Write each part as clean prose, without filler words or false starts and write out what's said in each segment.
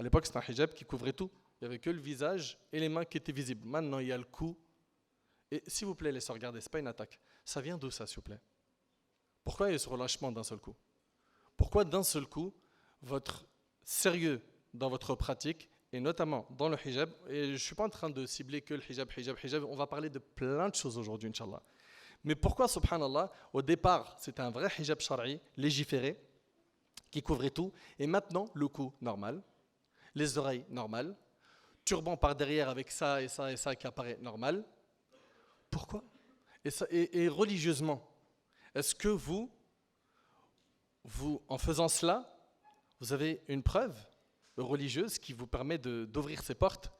À l'époque, c'était un hijab qui couvrait tout. Il n'y avait que le visage et les mains qui étaient visibles. Maintenant, il y a le cou. Et s'il vous plaît, les sœurs, regardez, ce n'est pas une attaque. Ça vient d'où ça, s'il vous plaît? Pourquoi il y a ce relâchement d'un seul coup? Pourquoi d'un seul coup, votre sérieux dans votre pratique, et notamment dans le hijab, et je ne suis pas en train de cibler que le hijab, on va parler de plein de choses aujourd'hui, Inch'Allah. Mais pourquoi, subhanallah, au départ, c'était un vrai hijab shari, légiféré, qui couvrait tout, et maintenant, le cou normal, les oreilles normales, turban par derrière avec ça et ça et ça qui apparaît normal. Pourquoi? Et religieusement, est-ce que vous, en faisant cela, vous avez une preuve religieuse qui vous permet d'ouvrir ces portes?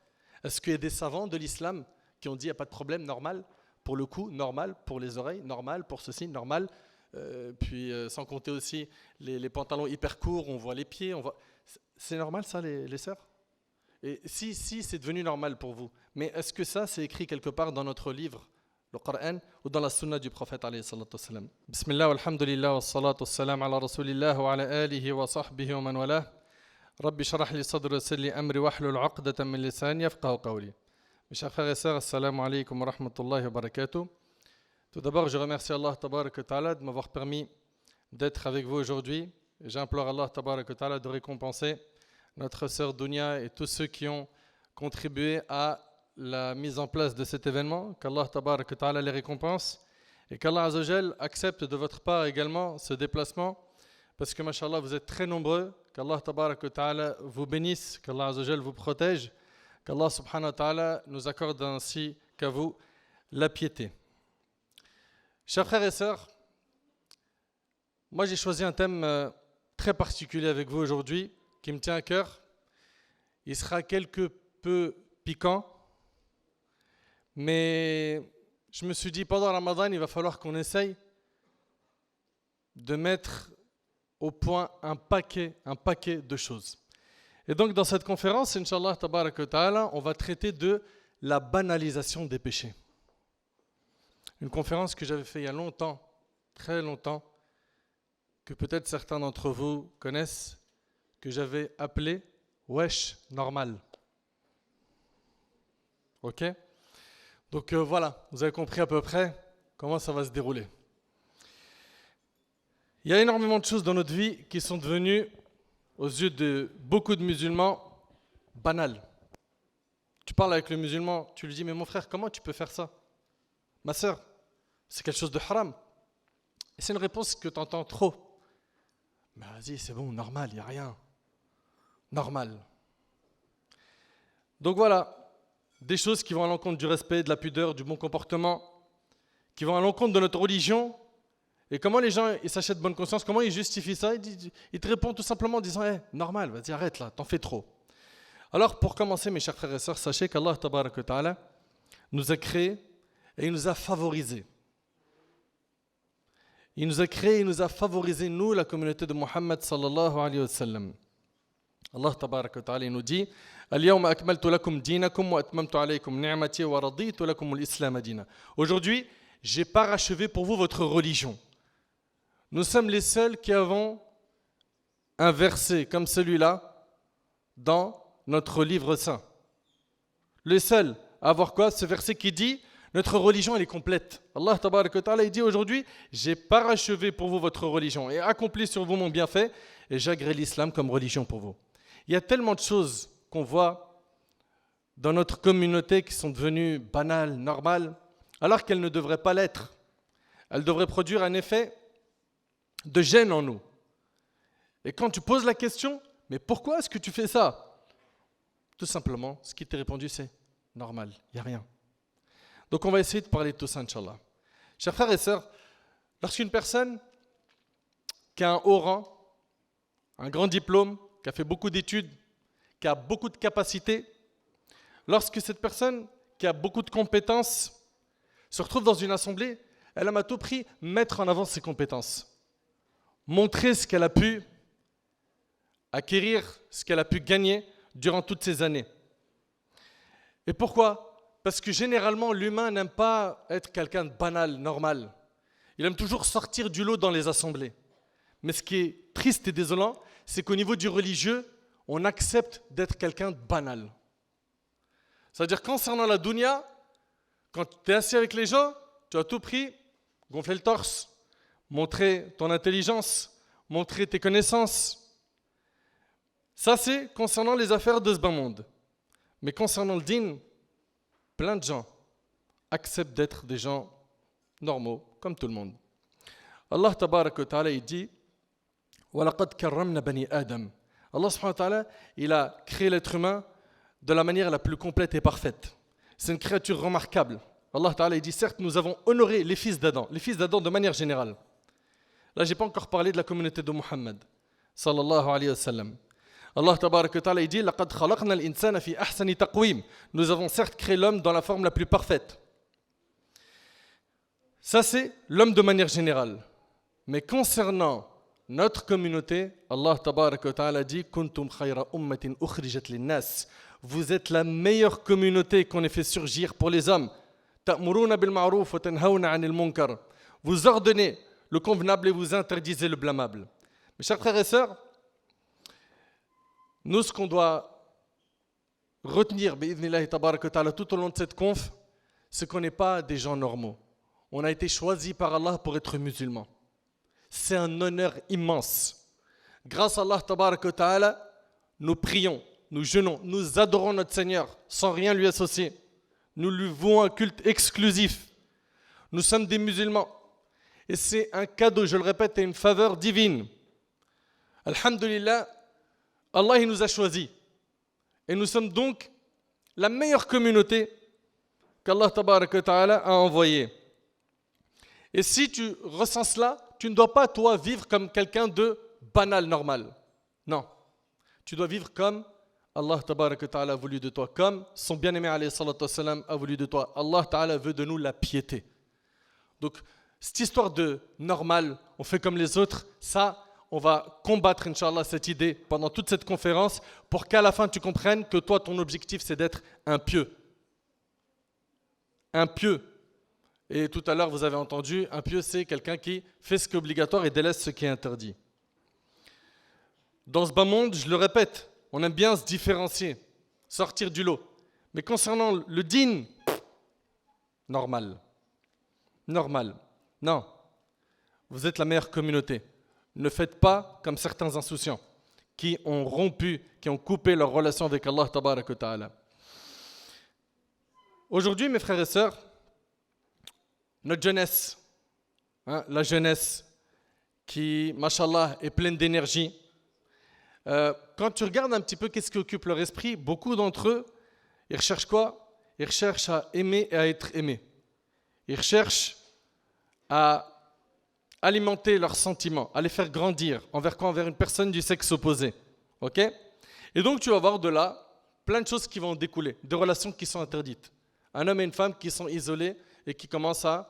Est-ce qu'il y a des savants de l'islam qui ont dit qu'il n'y a pas de problème, normal pour le cou, normal pour les oreilles, normal pour ceci, normal, puis sans compter aussi les pantalons hyper courts, on voit les pieds, c'est normal ça les sœurs? Et si c'est devenu normal pour vous, mais est-ce que ça c'est écrit quelque part dans notre livre, le Coran, ou dans la sunna du prophète alayhi salatu wassalam? Bismillah, alhamdulillah, wa salatu wassalam ala rasulillah wa ala alihi wa sahbihi wa man walah. Rabbi shrah li sadri wa yassir li amri wahlul 'uqdatan min lisani yafqahu qawli. Mes chers frères et sœurs, assalamu alaykum wa rahmatullahi wa barakatuh. Tout d'abord, je remercie Allah tabarak wa ta'ala de m'avoir permis d'être avec vous aujourd'hui. J'implore Allah tabarak wa ta'ala de récompenser notre sœur Dounia et tous ceux qui ont contribué à la mise en place de cet événement, qu'Allah tabarak wa ta'ala les récompense et qu'Allah Azza wa Jal accepte de votre part également ce déplacement, parce que mashallah vous êtes très nombreux, qu'Allah tabarak wa ta'ala vous bénisse, qu'Allah Azza wa Jal vous protège, qu'Allah subhanahu wa ta'ala nous accorde ainsi qu'à vous la piété. Chers frères et sœurs, moi j'ai choisi un thème très particulier avec vous aujourd'hui, qui me tient à cœur. Il sera quelque peu piquant, mais je me suis dit pendant Ramadan, il va falloir qu'on essaye de mettre au point un paquet de choses. Et donc dans cette conférence, Inch'Allah, tabarak wa ta'ala, on va traiter de la banalisation des péchés. Une conférence que j'avais faite il y a longtemps, très longtemps, que peut-être certains d'entre vous connaissent, que j'avais appelé Wesh normal. Ok? Donc voilà, vous avez compris à peu près comment ça va se dérouler. Il y a énormément de choses dans notre vie qui sont devenues, aux yeux de beaucoup de musulmans, banales. Tu parles avec le musulman, tu lui dis, mais mon frère, comment tu peux faire ça? Ma sœur, c'est quelque chose de haram. Et c'est une réponse que tu entends trop. Mais vas-y, c'est bon, normal, il n'y a rien. Normal. Donc voilà, des choses qui vont à l'encontre du respect, de la pudeur, du bon comportement, qui vont à l'encontre de notre religion. Et comment les gens ils s'achètent bonne conscience, comment ils justifient ça? Ils te répondent tout simplement en disant normal, vas-y, arrête là, t'en fais trop. Alors pour commencer, mes chers frères et sœurs, sachez qu'Allah tabarak wa ta'ala nous a créés et il nous a favorisés. Il nous a créés, il nous a favorisés, nous, la communauté de Muhammad sallallahu alayhi wa sallam. Allah tabarak wa ta'ala nous dit Al-yawma akmaltu lakum dinakum wa atmamtu alaykum ni'mati wa raditu lakum al-islam dina. Aujourd'hui, j'ai parachevé pour vous votre religion. Nous sommes les seuls qui avons un verset comme celui-là dans notre livre saint. Les seuls à avoir quoi? Ce verset qui dit notre religion elle est complète. Allah tabarak wa ta'ala il dit aujourd'hui j'ai parachevé pour vous votre religion et accompli sur vous mon bienfait et j'agrée l'islam comme religion pour vous. Il y a tellement de choses qu'on voit dans notre communauté qui sont devenues banales, normales, alors qu'elles ne devraient pas l'être. Elles devraient produire un effet de gêne en nous. Et quand tu poses la question, mais pourquoi est-ce que tu fais ça? Tout simplement, ce qui t'est répondu c'est normal, il n'y a rien. Donc on va essayer de parler de tout ça, Inch'Allah. Chers frères et sœurs, lorsqu'une personne qui a un haut rang, un grand diplôme, qui a fait beaucoup d'études, qui a beaucoup de capacités, lorsque cette personne qui a beaucoup de compétences se retrouve dans une assemblée, elle aime à tout prix mettre en avant ses compétences, montrer ce qu'elle a pu acquérir, ce qu'elle a pu gagner durant toutes ces années. Et pourquoi? Parce que généralement, l'humain n'aime pas être quelqu'un de banal, normal. Il aime toujours sortir du lot dans les assemblées. Mais ce qui est triste et désolant, c'est qu'au niveau du religieux, on accepte d'être quelqu'un de banal. C'est-à-dire, concernant la dunya, quand tu es assis avec les gens, tu as tout pris, gonfler le torse, montrer ton intelligence, montrer tes connaissances. Ça, c'est concernant les affaires de ce bas monde. Mais concernant le din, plein de gens acceptent d'être des gens normaux, comme tout le monde. Allah tabarak wa ta'ala, il dit وَلَقَدْ كَرَّمْنَا بَنِي آدَمَ. Allah subhanahu wa ta'ala, il a créé l'être humain de la manière la plus complète et parfaite. C'est une créature remarquable. Allah ta'ala, il dit, certes, nous avons honoré les fils d'Adam de manière générale. Là, je n'ai pas encore parlé de la communauté de Muhammad, sallallahu alayhi wa sallam. Allah tabarak wa ta'ala, il dit, لَقَدْ خَلَقْنَا الْإِنسَانَ فِي أَحْسَنِ تَقْوِيمٍ. Nous avons certes créé l'homme dans la forme la plus parfaite. Ça, c'est l'homme de manière générale. Mais concernant notre communauté, Allah tabarak wa ta'ala dit Kuntum khayra ummatin ukhrijat linnas. Vous êtes la meilleure communauté qu'on ait fait surgir pour les hommes. Ta'muruna bil ma'ruf wa tanhauna 'anil munkar. Vous ordonnez le convenable et vous interdisez le blâmable. Mes chers frères et sœurs, nous, ce qu'on doit retenir bi'idhnillahi tabarak wa ta'ala tout au long de cette conf, c'est qu'on n'est pas des gens normaux. On a été choisis par Allah pour être musulmans. C'est un honneur immense. Grâce à Allah tabarak wa ta'ala, nous prions, nous jeûnons, nous adorons notre Seigneur sans rien lui associer. Nous lui vouons un culte exclusif. Nous sommes des musulmans. Et c'est un cadeau, je le répète, et une faveur divine. Alhamdulillah, Allah il nous a choisis. Et nous sommes donc la meilleure communauté qu'Allah tabarak wa ta'ala a envoyée. Et si tu ressens cela, tu ne dois pas, toi, vivre comme quelqu'un de banal, normal. Non. Tu dois vivre comme Allah tabarak wa ta'ala a voulu de toi, comme son bien-aimé alayhi salatu wassalam a voulu de toi. Allah ta'ala veut de nous la piété. Donc, cette histoire de normal, on fait comme les autres, ça, on va combattre, Inch'Allah, cette idée pendant toute cette conférence pour qu'à la fin, tu comprennes que toi, ton objectif, c'est d'être un pieux. Un pieux. Et tout à l'heure, vous avez entendu, un pieux, c'est quelqu'un qui fait ce qui est obligatoire et délaisse ce qui est interdit. Dans ce bas monde, je le répète, on aime bien se différencier, sortir du lot. Mais concernant le din, normal. Normal. Non. Vous êtes la meilleure communauté. Ne faites pas comme certains insouciants qui ont rompu, qui ont coupé leur relation avec Allah tabarak wa ta'ala. Aujourd'hui, mes frères et sœurs, notre jeunesse, la jeunesse qui, mashallah, est pleine d'énergie. Quand tu regardes un petit peu qu'est-ce qui occupe leur esprit, beaucoup d'entre eux, ils recherchent quoi? Ils recherchent à aimer et à être aimés. Ils recherchent à alimenter leurs sentiments, à les faire grandir. Envers quoi? Envers une personne du sexe opposé. Ok? Et donc tu vas voir de là plein de choses qui vont découler, des relations qui sont interdites. Un homme et une femme qui sont isolés et qui commencent à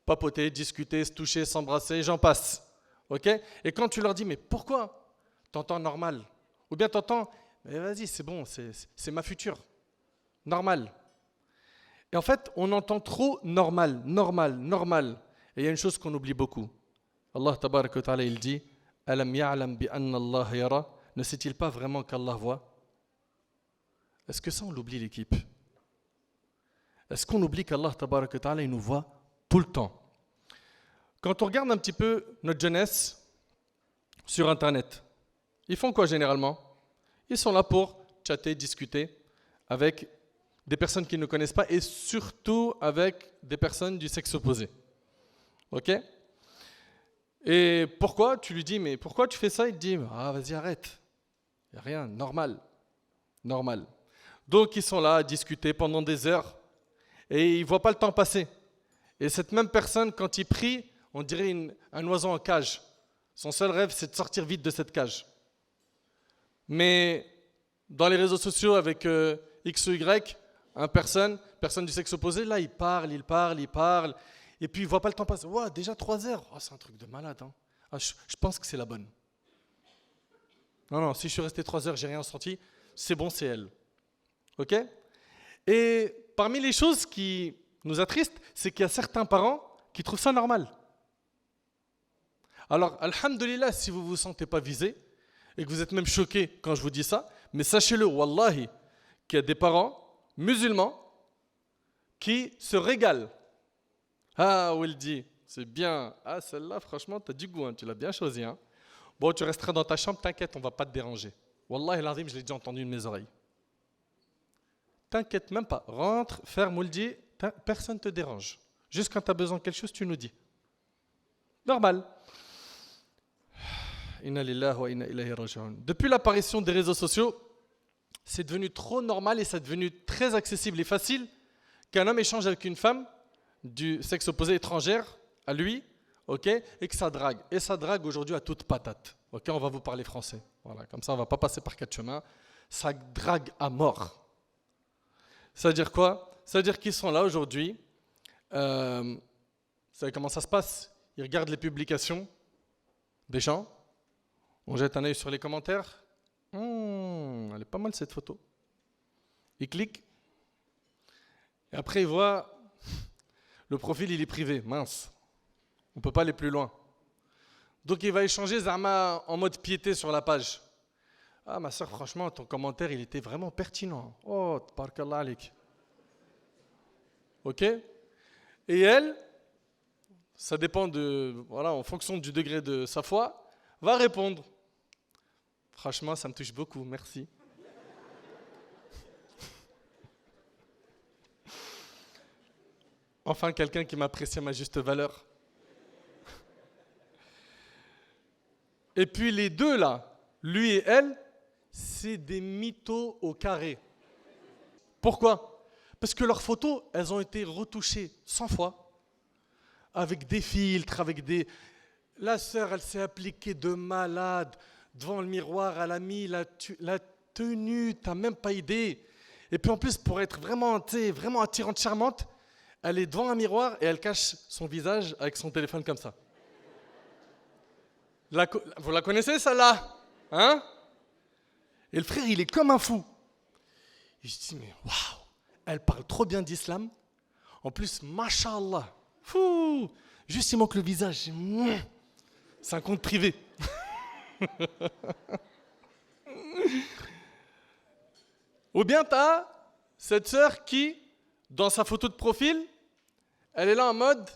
papoter, discuter, se toucher, s'embrasser, j'en passe. Ok? Et quand tu leur dis, mais pourquoi? T'entends normal. Ou bien t'entends, mais vas-y, c'est bon, c'est ma future. Normal. Et en fait, on entend trop normal, normal, normal. Et il y a une chose qu'on oublie beaucoup. Allah tabarak wa ta'ala, il dit, Alam ya'lam bi anna Allah yara. Ne sait-il pas vraiment qu'Allah voit? Est-ce que ça, on l'oublie, l'équipe? Est-ce qu'on oublie qu'Allah tabarak wa ta'ala, il nous voit tout le temps? Quand on regarde un petit peu notre jeunesse sur Internet, ils font quoi généralement? Ils sont là pour chatter, discuter avec des personnes qu'ils ne connaissent pas et surtout avec des personnes du sexe opposé. Ok? Et pourquoi? Tu lui dis, mais pourquoi tu fais ça? Il te dit, ah vas-y arrête. Il n'y a rien, normal. Normal. Donc ils sont là à discuter pendant des heures et ils ne voient pas le temps passer. Et cette même personne, quand il prie, on dirait un oiseau en cage. Son seul rêve, c'est de sortir vite de cette cage. Mais dans les réseaux sociaux avec X ou Y, personne du sexe opposé, là, il parle. Et puis, il ne voit pas le temps passer. Wow, déjà 3 heures. Oh, c'est un truc de malade. Hein. Ah, je pense que c'est la bonne. Non, si je suis resté 3 heures, je n'ai rien senti, c'est bon, c'est elle. Ok? Et parmi les choses qui nous attristent, c'est qu'il y a certains parents qui trouvent ça normal. Alors, alhamdoulilah, si vous ne vous sentez pas visé, et que vous êtes même choqué quand je vous dis ça, Mais sachez-le, wallahi, qu'il y a des parents musulmans qui se régalent. Ah, Wildy, c'est bien. Ah, celle-là, franchement, tu as du goût, hein, tu l'as bien choisi. Hein. Bon, tu resteras dans ta chambre, t'inquiète, on ne va pas te déranger. Wallahi, l'azim, je l'ai déjà entendu de mes oreilles. T'inquiète même pas. Rentre, ferme Wildy, personne ne te dérange. Juste quand tu as besoin de quelque chose, tu nous dis. Normal. Inna lillahi wa inna ilayhi raji'un. Depuis l'apparition des réseaux sociaux, c'est devenu trop normal et c'est devenu très accessible et facile qu'un homme échange avec une femme du sexe opposé étrangère à lui, ok, et que ça drague. Et ça drague aujourd'hui à toute patate. Ok, on va vous parler français. Voilà, comme ça on ne va pas passer par 4 chemins. Ça drague à mort. Ça veut dire quoi? Ça veut dire qu'ils sont là aujourd'hui. Vous savez comment ça se passe? Ils regardent les publications des gens. On jette un œil sur les commentaires. Elle est pas mal cette photo. Il clique. Et après, il voit le profil, il est privé. Mince. On ne peut pas aller plus loin. Donc, il va échanger Zama en mode piété sur la page. Ah, ma soeur, franchement, ton commentaire, il était vraiment pertinent. Oh, tabarakallah alik. Ok? Et elle, ça dépend en fonction du degré de sa foi, va répondre. Franchement, ça me touche beaucoup, merci. Enfin, quelqu'un qui m'apprécie à ma juste valeur. Et puis les deux là, lui et elle, c'est des mythos au carré. Pourquoi? Parce que leurs photos, elles ont été retouchées 100 fois, avec des filtres, avec des... La sœur, elle s'est appliquée de malade. Devant le miroir, elle a mis la tenue, t'as même pas idée. Et puis en plus, pour être vraiment attirante, charmante, elle est devant un miroir et elle cache son visage avec son téléphone comme ça. Vous la connaissez celle-là? Hein? Et le frère, il est comme un fou. Et je dis, mais waouh, elle parle trop bien d'islam. En plus, mashallah, fou, juste il manque le visage. C'est un compte privé. Ou bien tu as cette sœur qui, dans sa photo de profil, elle est là en mode,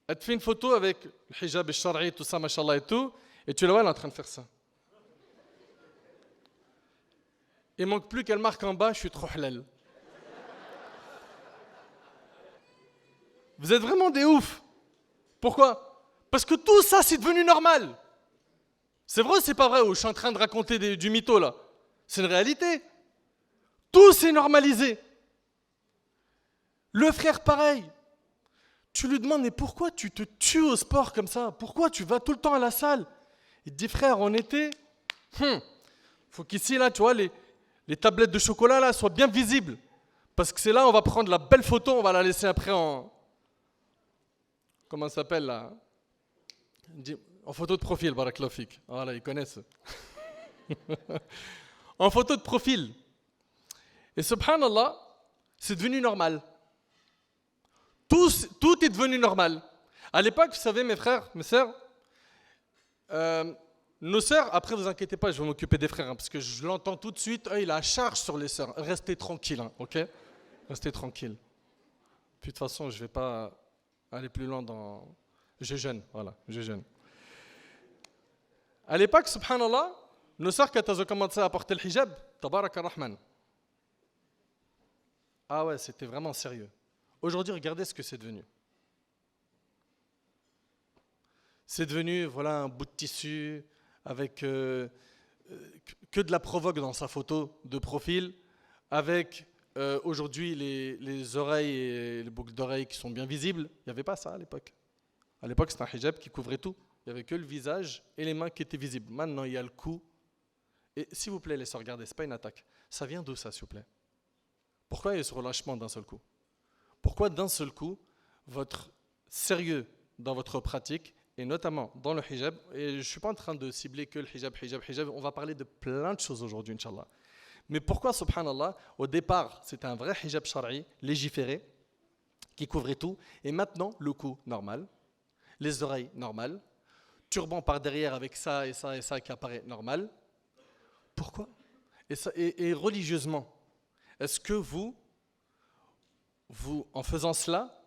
elle te fait une photo avec le hijab et shari, tout ça, machallah et tout, et tu la vois, elle est en train de faire ça. Il manque plus qu'elle marque en bas, je suis trop halal. Vous êtes vraiment des oufs. Pourquoi? Parce que tout ça, c'est devenu normal. C'est vrai ou c'est pas vrai? Ou je suis en train de raconter du mytho là? C'est une réalité. Tout s'est normalisé. Le frère, pareil. Tu lui demandes, mais pourquoi tu te tues au sport comme ça? Pourquoi tu vas tout le temps à la salle? Il te dit, frère, en été, faut qu'ici, là, tu vois, les tablettes de chocolat là soient bien visibles. Parce que c'est là, on va prendre la belle photo, on va la laisser après en... Comment ça s'appelle là? En photo de profil, barakallahu fik. Voilà, ils connaissent. En photo de profil. Et subhanallah, c'est devenu normal. Tout est devenu normal. À l'époque, vous savez, mes frères, mes sœurs, nos sœurs, après vous inquiétez pas, je vais m'occuper des frères, hein, parce que je l'entends tout de suite, il a la charge sur les sœurs. Restez tranquilles, hein, ok? Restez tranquilles. Puis de toute façon, je ne vais pas aller plus loin dans... Je jeûne, voilà, je jeûne. À l'époque, subhanallah, nos sœurs, quand elles ont commencé à porter le hijab, tabarak ar-Rahman. Ah ouais, c'était vraiment sérieux. Aujourd'hui, regardez ce que c'est devenu. C'est devenu, voilà, un bout de tissu avec que de la provoque dans sa photo de profil, avec aujourd'hui les oreilles et les boucles d'oreilles qui sont bien visibles. Il n'y avait pas ça à l'époque. À l'époque, c'était un hijab qui couvrait tout. Il n'y avait que le visage et les mains qui étaient visibles. Maintenant, il y a le cou. Et s'il vous plaît, laissez regarder, ce n'est pas une attaque. Ça vient d'où ça, s'il vous plaît? Pourquoi il y a ce relâchement d'un seul coup? Pourquoi d'un seul coup, votre sérieux dans votre pratique, et notamment dans le hijab, et je ne suis pas en train de cibler que le hijab, on va parler de plein de choses aujourd'hui, Inch'Allah. Mais pourquoi, subhanallah, au départ, c'était un vrai hijab shari, légiféré, qui couvrait tout, et maintenant, le cou normal, les oreilles normales, turban par derrière avec ça et ça et ça qui apparaît normal. Pourquoi? et religieusement, est-ce que vous, en faisant cela,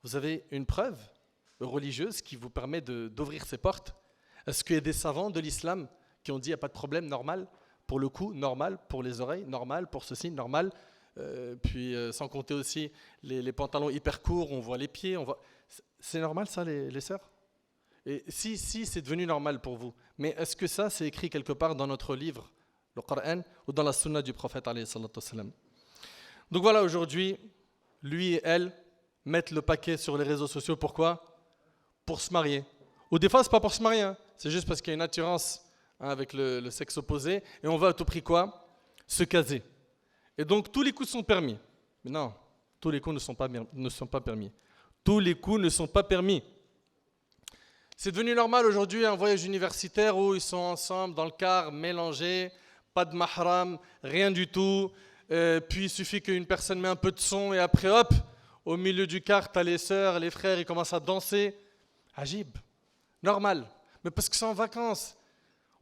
vous avez une preuve religieuse qui vous permet d'ouvrir ces portes? Est-ce qu'il y a des savants de l'islam qui ont dit il n'y a pas de problème, normal pour le cou, normal pour les oreilles, normal pour ceci, normal, puis sans compter aussi les pantalons hyper courts, on voit les pieds, c'est normal ça les sœurs? Et si c'est devenu normal pour vous, mais est-ce que ça c'est écrit quelque part dans notre livre, le Coran, ou dans la sunna du prophète alayhi salatu wassalam? Donc voilà, aujourd'hui, lui et elle mettent le paquet sur les réseaux sociaux. Pourquoi? Pour se marier. Ou des fois, c'est pas pour se marier, hein. C'est juste parce qu'il y a une attirance avec le sexe opposé et on veut à tout prix quoi? Se caser. Et donc tous les coups sont permis. Mais non, tous les coups ne sont pas permis. Tous les coups ne sont pas permis. C'est devenu normal aujourd'hui un voyage universitaire où ils sont ensemble dans le car, mélangés, pas de mahram, rien du tout. Puis il suffit qu'une personne met un peu de son et après hop, au milieu du car, t'as les sœurs, les frères, ils commencent à danser. Ajib, normal. Mais parce que c'est en vacances.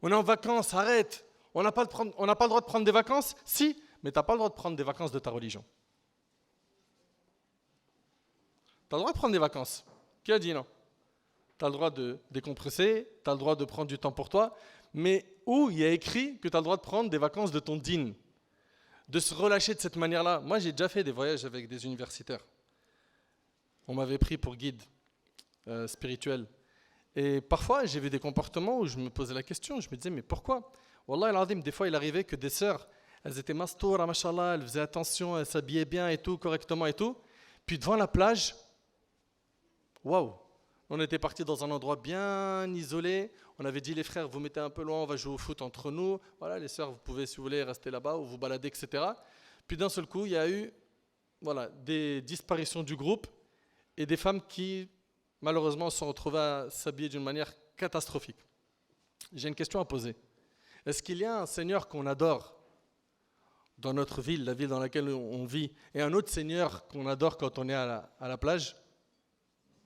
On est en vacances, arrête. On n'a pas le droit de prendre des vacances? Si, mais tu n'as pas le droit de prendre des vacances de ta religion. Tu as le droit de prendre des vacances. Qui a dit non? Tu as le droit de décompresser, tu as le droit de prendre du temps pour toi, mais où il y a écrit que tu as le droit de prendre des vacances de ton dîn, de se relâcher de cette manière-là? Moi, j'ai déjà fait des voyages avec des universitaires. On m'avait pris pour guide spirituel. Et parfois, j'ai vu des comportements où je me posais la question, je me disais, mais pourquoi? Wallah al-azim, des fois, il arrivait que des sœurs, elles étaient mastoura, mashallah, elles faisaient attention, elles s'habillaient bien et tout, correctement et tout. Puis devant la plage, waouh, on était partis dans un endroit bien isolé. On avait dit, les frères, vous mettez un peu loin, on va jouer au foot entre nous. Voilà, les sœurs, vous pouvez, si vous voulez, rester là-bas ou vous balader, etc. Puis d'un seul coup, il y a eu des disparitions du groupe et des femmes qui, malheureusement, se sont retrouvées à s'habiller d'une manière catastrophique. J'ai une question à poser. Est-ce qu'il y a un Seigneur qu'on adore dans notre ville, la ville dans laquelle on vit, et un autre Seigneur qu'on adore quand on est à la plage?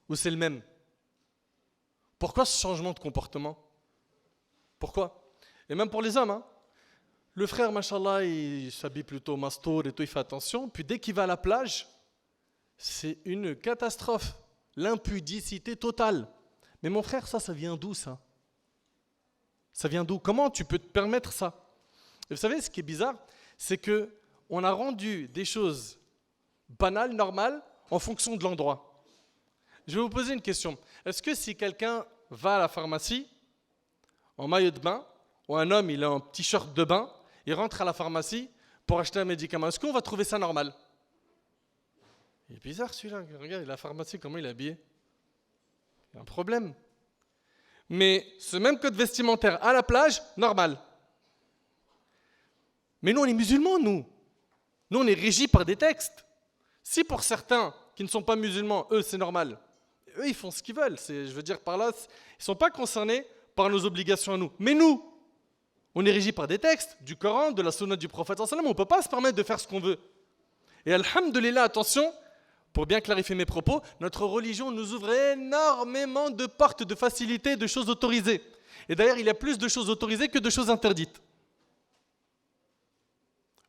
Ou c'est le même? Pourquoi ce changement de comportement? Pourquoi? Et même pour les hommes, hein. Le frère, machallah, il s'habille plutôt mastour et tout, il fait attention. Puis dès qu'il va à la plage, c'est une catastrophe. L'impudicité totale. Mais mon frère, ça vient d'où ça? Ça vient d'où? Comment tu peux te permettre ça? Et vous savez, ce qui est bizarre, c'est qu'on a rendu des choses banales, normales, en fonction de l'endroit. Je vais vous poser une question. Est-ce que si quelqu'un va à la pharmacie en maillot de bain, ou un homme, il a un petit short de bain, il rentre à la pharmacie pour acheter un médicament, est-ce qu'on va trouver ça normal? Il est bizarre celui-là. Regarde, la pharmacie, comment il est habillé? Il y a un problème. Mais ce même code vestimentaire à la plage, normal. Mais nous, on est musulmans, nous. Nous, on est régis par des textes. Si pour certains qui ne sont pas musulmans, eux, c'est normal. Eux, ils font ce qu'ils veulent. Je veux dire par là, ils ne sont pas concernés par nos obligations à nous. Mais nous, on est régis par des textes, du Coran, de la sunna du prophète. On ne peut pas se permettre de faire ce qu'on veut. Et alhamdoulilah, attention, pour bien clarifier mes propos, notre religion nous ouvre énormément de portes de facilité, de choses autorisées. Et d'ailleurs, il y a plus de choses autorisées que de choses interdites.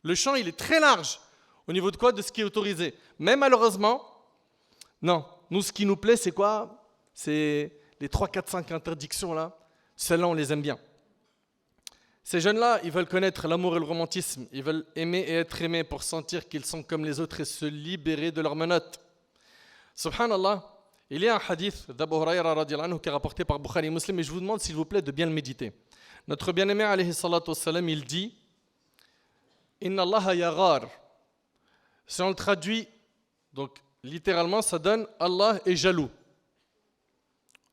Le champ, il est très large au niveau de quoi? De ce qui est autorisé. Mais malheureusement, non. Nous, ce qui nous plaît, c'est quoi? C'est les 3, 4, 5 interdictions là. Celles-là, on les aime bien. Ces jeunes-là, ils veulent connaître l'amour et le romantisme. Ils veulent aimer et être aimés pour sentir qu'ils sont comme les autres et se libérer de leurs menottes. Subhanallah, il y a un hadith d'Abu Huraira radiallahu anhu qui est rapporté par Bukhari et Muslim, et je vous demande s'il vous plaît de bien le méditer. Notre bien-aimé alayhi salatu wassalam, il dit Inna Allah yaghar. Si on le traduit, donc littéralement, ça donne Allah est jaloux.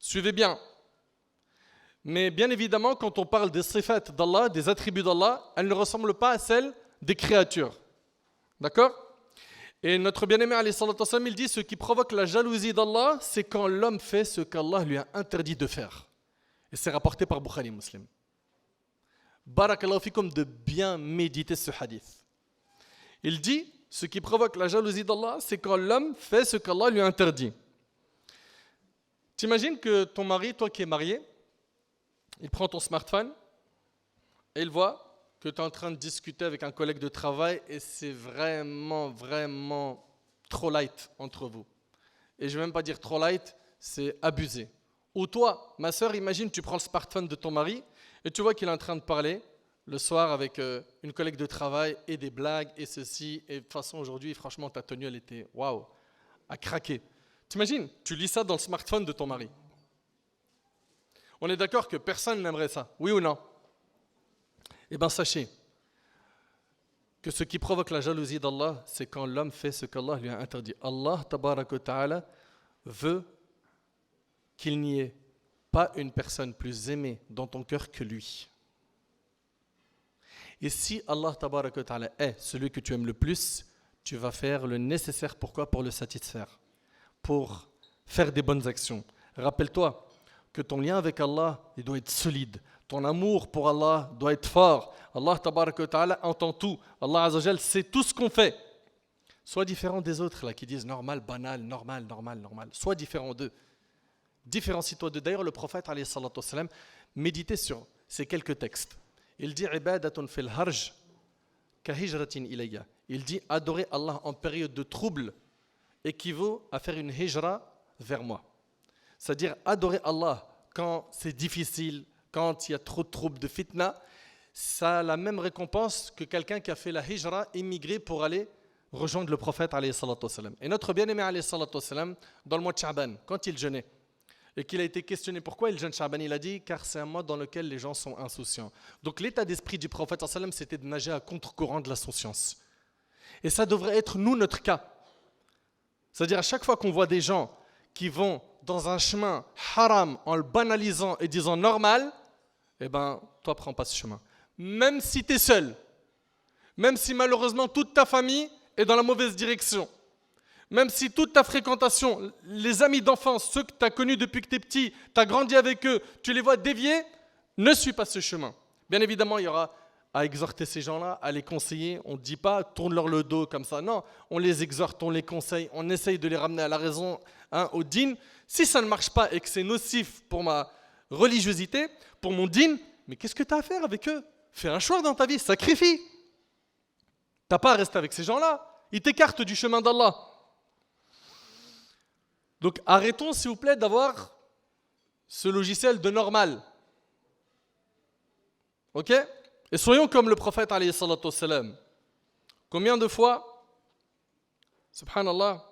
Suivez bien. Mais bien évidemment, quand on parle des sifat d'Allah, des attributs d'Allah, elles ne ressemblent pas à celles des créatures. D'accord? Et notre bien-aimé, alayhi salatu wassalam, il dit ce qui provoque la jalousie d'Allah, c'est quand l'homme fait ce qu'Allah lui a interdit de faire. Et c'est rapporté par Bukhari et Muslim. Barakallahu fikum de bien méditer ce hadith. Il dit ce qui provoque la jalousie d'Allah, c'est quand l'homme fait ce qu'Allah lui a interdit. T'imagines que ton mari, toi qui es marié, il prend ton smartphone et il voit que tu es en train de discuter avec un collègue de travail et c'est vraiment trop light entre vous. Et je ne vais même pas dire trop light, c'est abusé. Ou toi, ma sœur, imagine, tu prends le smartphone de ton mari et tu vois qu'il est en train de parler le soir avec une collègue de travail et des blagues et ceci. Et de toute façon, aujourd'hui, franchement, ta tenue, elle était waouh, à craquer. T'imagines, tu lis ça dans le smartphone de ton mari. On est d'accord que personne n'aimerait ça, oui ou non? Eh bien, sachez que ce qui provoque la jalousie d'Allah, c'est quand l'homme fait ce qu'Allah lui a interdit. Allah, tabaraka wa ta'ala, veut qu'il n'y ait pas une personne plus aimée dans ton cœur que lui. Et si Allah tabaraka wa ta'ala est celui que tu aimes le plus, tu vas faire le nécessaire pourquoi? Pour le satisfaire, pour faire des bonnes actions. Rappelle-toi que ton lien avec Allah, il doit être solide. Ton amour pour Allah doit être fort. Allah tabaraka wa ta'ala entend tout. Allah azza wa jal sait tout ce qu'on fait. Sois différent des autres là qui disent normal, banal, normal. Sois différent d'eux. Différencie-toi d'eux. D'ailleurs, le prophète alayhi salatu wassalam méditait sur ces quelques textes. Il dit ibadatun fil harj ka hijratin ilayya. Il dit adorer Allah en période de trouble équivaut à faire une hijra vers moi. C'est-à-dire adorer Allah quand c'est difficile, quand il y a trop de troubles de fitna, ça a la même récompense que quelqu'un qui a fait la hijra, immigré pour aller rejoindre le prophète alayhi salatu wassalam. Et notre bien-aimé alayhi salatu wassalam, dans le mois de Sha'ban, quand il jeûnait, et qu'il a été questionné pourquoi il jeûne Sha'ban, il a dit car c'est un mois dans lequel les gens sont insouciants. Donc l'état d'esprit du prophète sallallahu alayhi wa sallam, c'était de nager à contre-courant de l'insouciance. Et ça devrait être nous notre cas. C'est-à-dire à chaque fois qu'on voit des gens qui vont dans un chemin haram en le banalisant et disant normal, eh ben toi prends pas ce chemin. Même si tu es seul, même si malheureusement toute ta famille est dans la mauvaise direction, même si toute ta fréquentation, les amis d'enfance, ceux que tu as connus depuis que tu es petit, tu as grandi avec eux, tu les vois dévier, ne suis pas ce chemin. Bien évidemment, il y aura à exhorter ces gens-là, à les conseiller. On ne dit pas tourne-leur le dos comme ça. Non, on les exhorte, on les conseille, on essaye de les ramener à la raison, au din. Si ça ne marche pas et que c'est nocif pour ma religiosité, pour mon din, mais qu'est-ce que tu as à faire avec eux? Fais un choix dans ta vie, sacrifie. Tu n'as pas à rester avec ces gens-là. Ils t'écartent du chemin d'Allah. Donc arrêtons s'il vous plaît d'avoir ce logiciel de normal. Ok? Et soyons comme le prophète alayhi salatu wassalam. Combien de fois, subhanallah,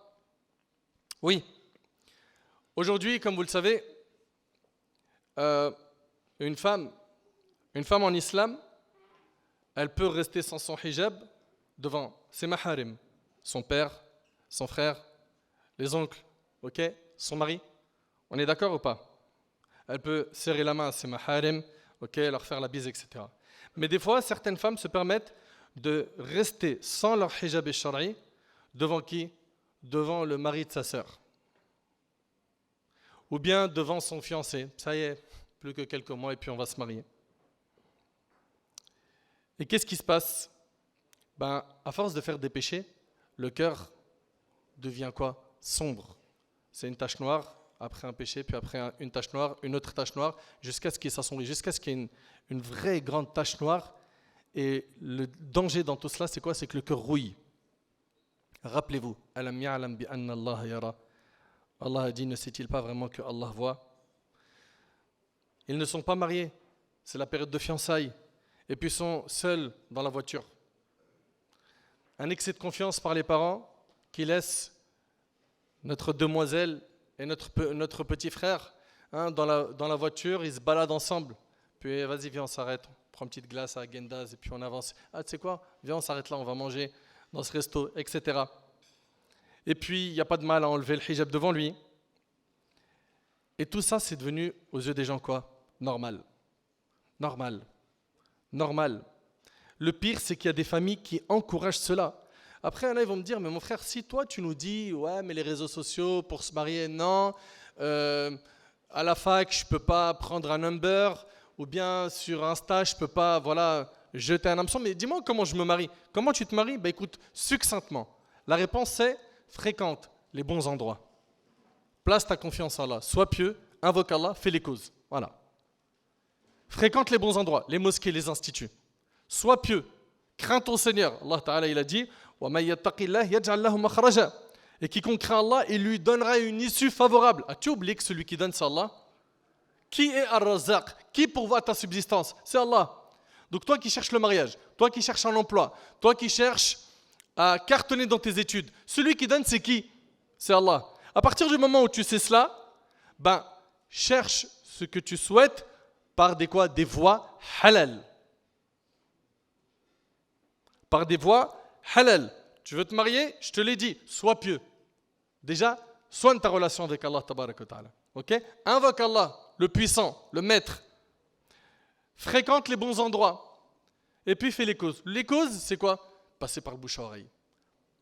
oui, aujourd'hui, comme vous le savez, une femme en islam, elle peut rester sans son hijab devant ses maharim, son père, son frère, les oncles, ok, son mari. On est d'accord ou pas? Elle peut serrer la main à ses maharim, ok, leur faire la bise, etc. Mais des fois, certaines femmes se permettent de rester sans leur hijab shari devant qui? Devant le mari de sa sœur. Ou bien devant son fiancé. Ça y est, plus que quelques mois et puis on va se marier. Et qu'est-ce qui se passe? Ben, à force de faire des péchés, le cœur devient quoi? Sombre. C'est une tache noire, après un péché, puis après une tache noire, une autre tache noire, jusqu'à ce qu'il s'assombrit, jusqu'à ce qu'il y ait une vraie grande tache noire. Et le danger dans tout cela, c'est quoi? C'est que le cœur rouille. Rappelez-vous, Alam ya'lam bi anna Allah yara. Allah a dit, ne sait-il pas vraiment que Allah voit? Ils ne sont pas mariés, c'est la période de fiançailles, et puis sont seuls dans la voiture. Un excès de confiance par les parents qui laissent notre demoiselle et notre petit frère dans la voiture, ils se baladent ensemble. Puis vas-y, viens, on s'arrête, on prend une petite glace à Gendaz et puis on avance. Ah, tu sais quoi? Viens, on s'arrête là, on va manger dans ce resto, etc. Et puis, il n'y a pas de mal à enlever le hijab devant lui. Et tout ça, c'est devenu, aux yeux des gens, quoi? Normal. Le pire, c'est qu'il y a des familles qui encouragent cela. Après, là, ils vont me dire, mais mon frère, si toi, tu nous dis, ouais, mais les réseaux sociaux, pour se marier, non. À la fac, je ne peux pas prendre un number. Ou bien sur Insta, je ne peux pas jeter un hameçon. Mais dis-moi comment je me marie. Comment tu te maries? Écoute, succinctement. La réponse, c'est fréquente les bons endroits. Place ta confiance en Allah. Sois pieux, invoque Allah, fais les causes. Voilà. Fréquente les bons endroits, les mosquées, les instituts. Sois pieux, crains ton Seigneur. Allah Ta'ala, il a dit وَمَن يَتَّقِ اللَّهِ يَجْعَلْ لَهُ مَخْرَجًا. Et quiconque craint Allah, il lui donnera une issue favorable. As-tu oublié que celui qui donne, c'est Allah? Qui est Ar-Razzaq? Qui pourvoit ta subsistance? C'est Allah. Donc toi qui cherches le mariage, toi qui cherches un emploi, toi qui cherches à cartonner dans tes études, celui qui donne, c'est qui? C'est Allah. À partir du moment où tu sais cela, ben, cherche ce que tu souhaites par des quoi? Des voies halal. Par des voies halal. Tu veux te marier? Je te l'ai dit, sois pieux. Déjà, soigne ta relation avec Allah tabaraka wa ta'ala. Ok? Invoque Allah, le puissant, le maître. Fréquente les bons endroits. Et puis fais les causes. Les causes, c'est quoi? Passer par bouche à oreille.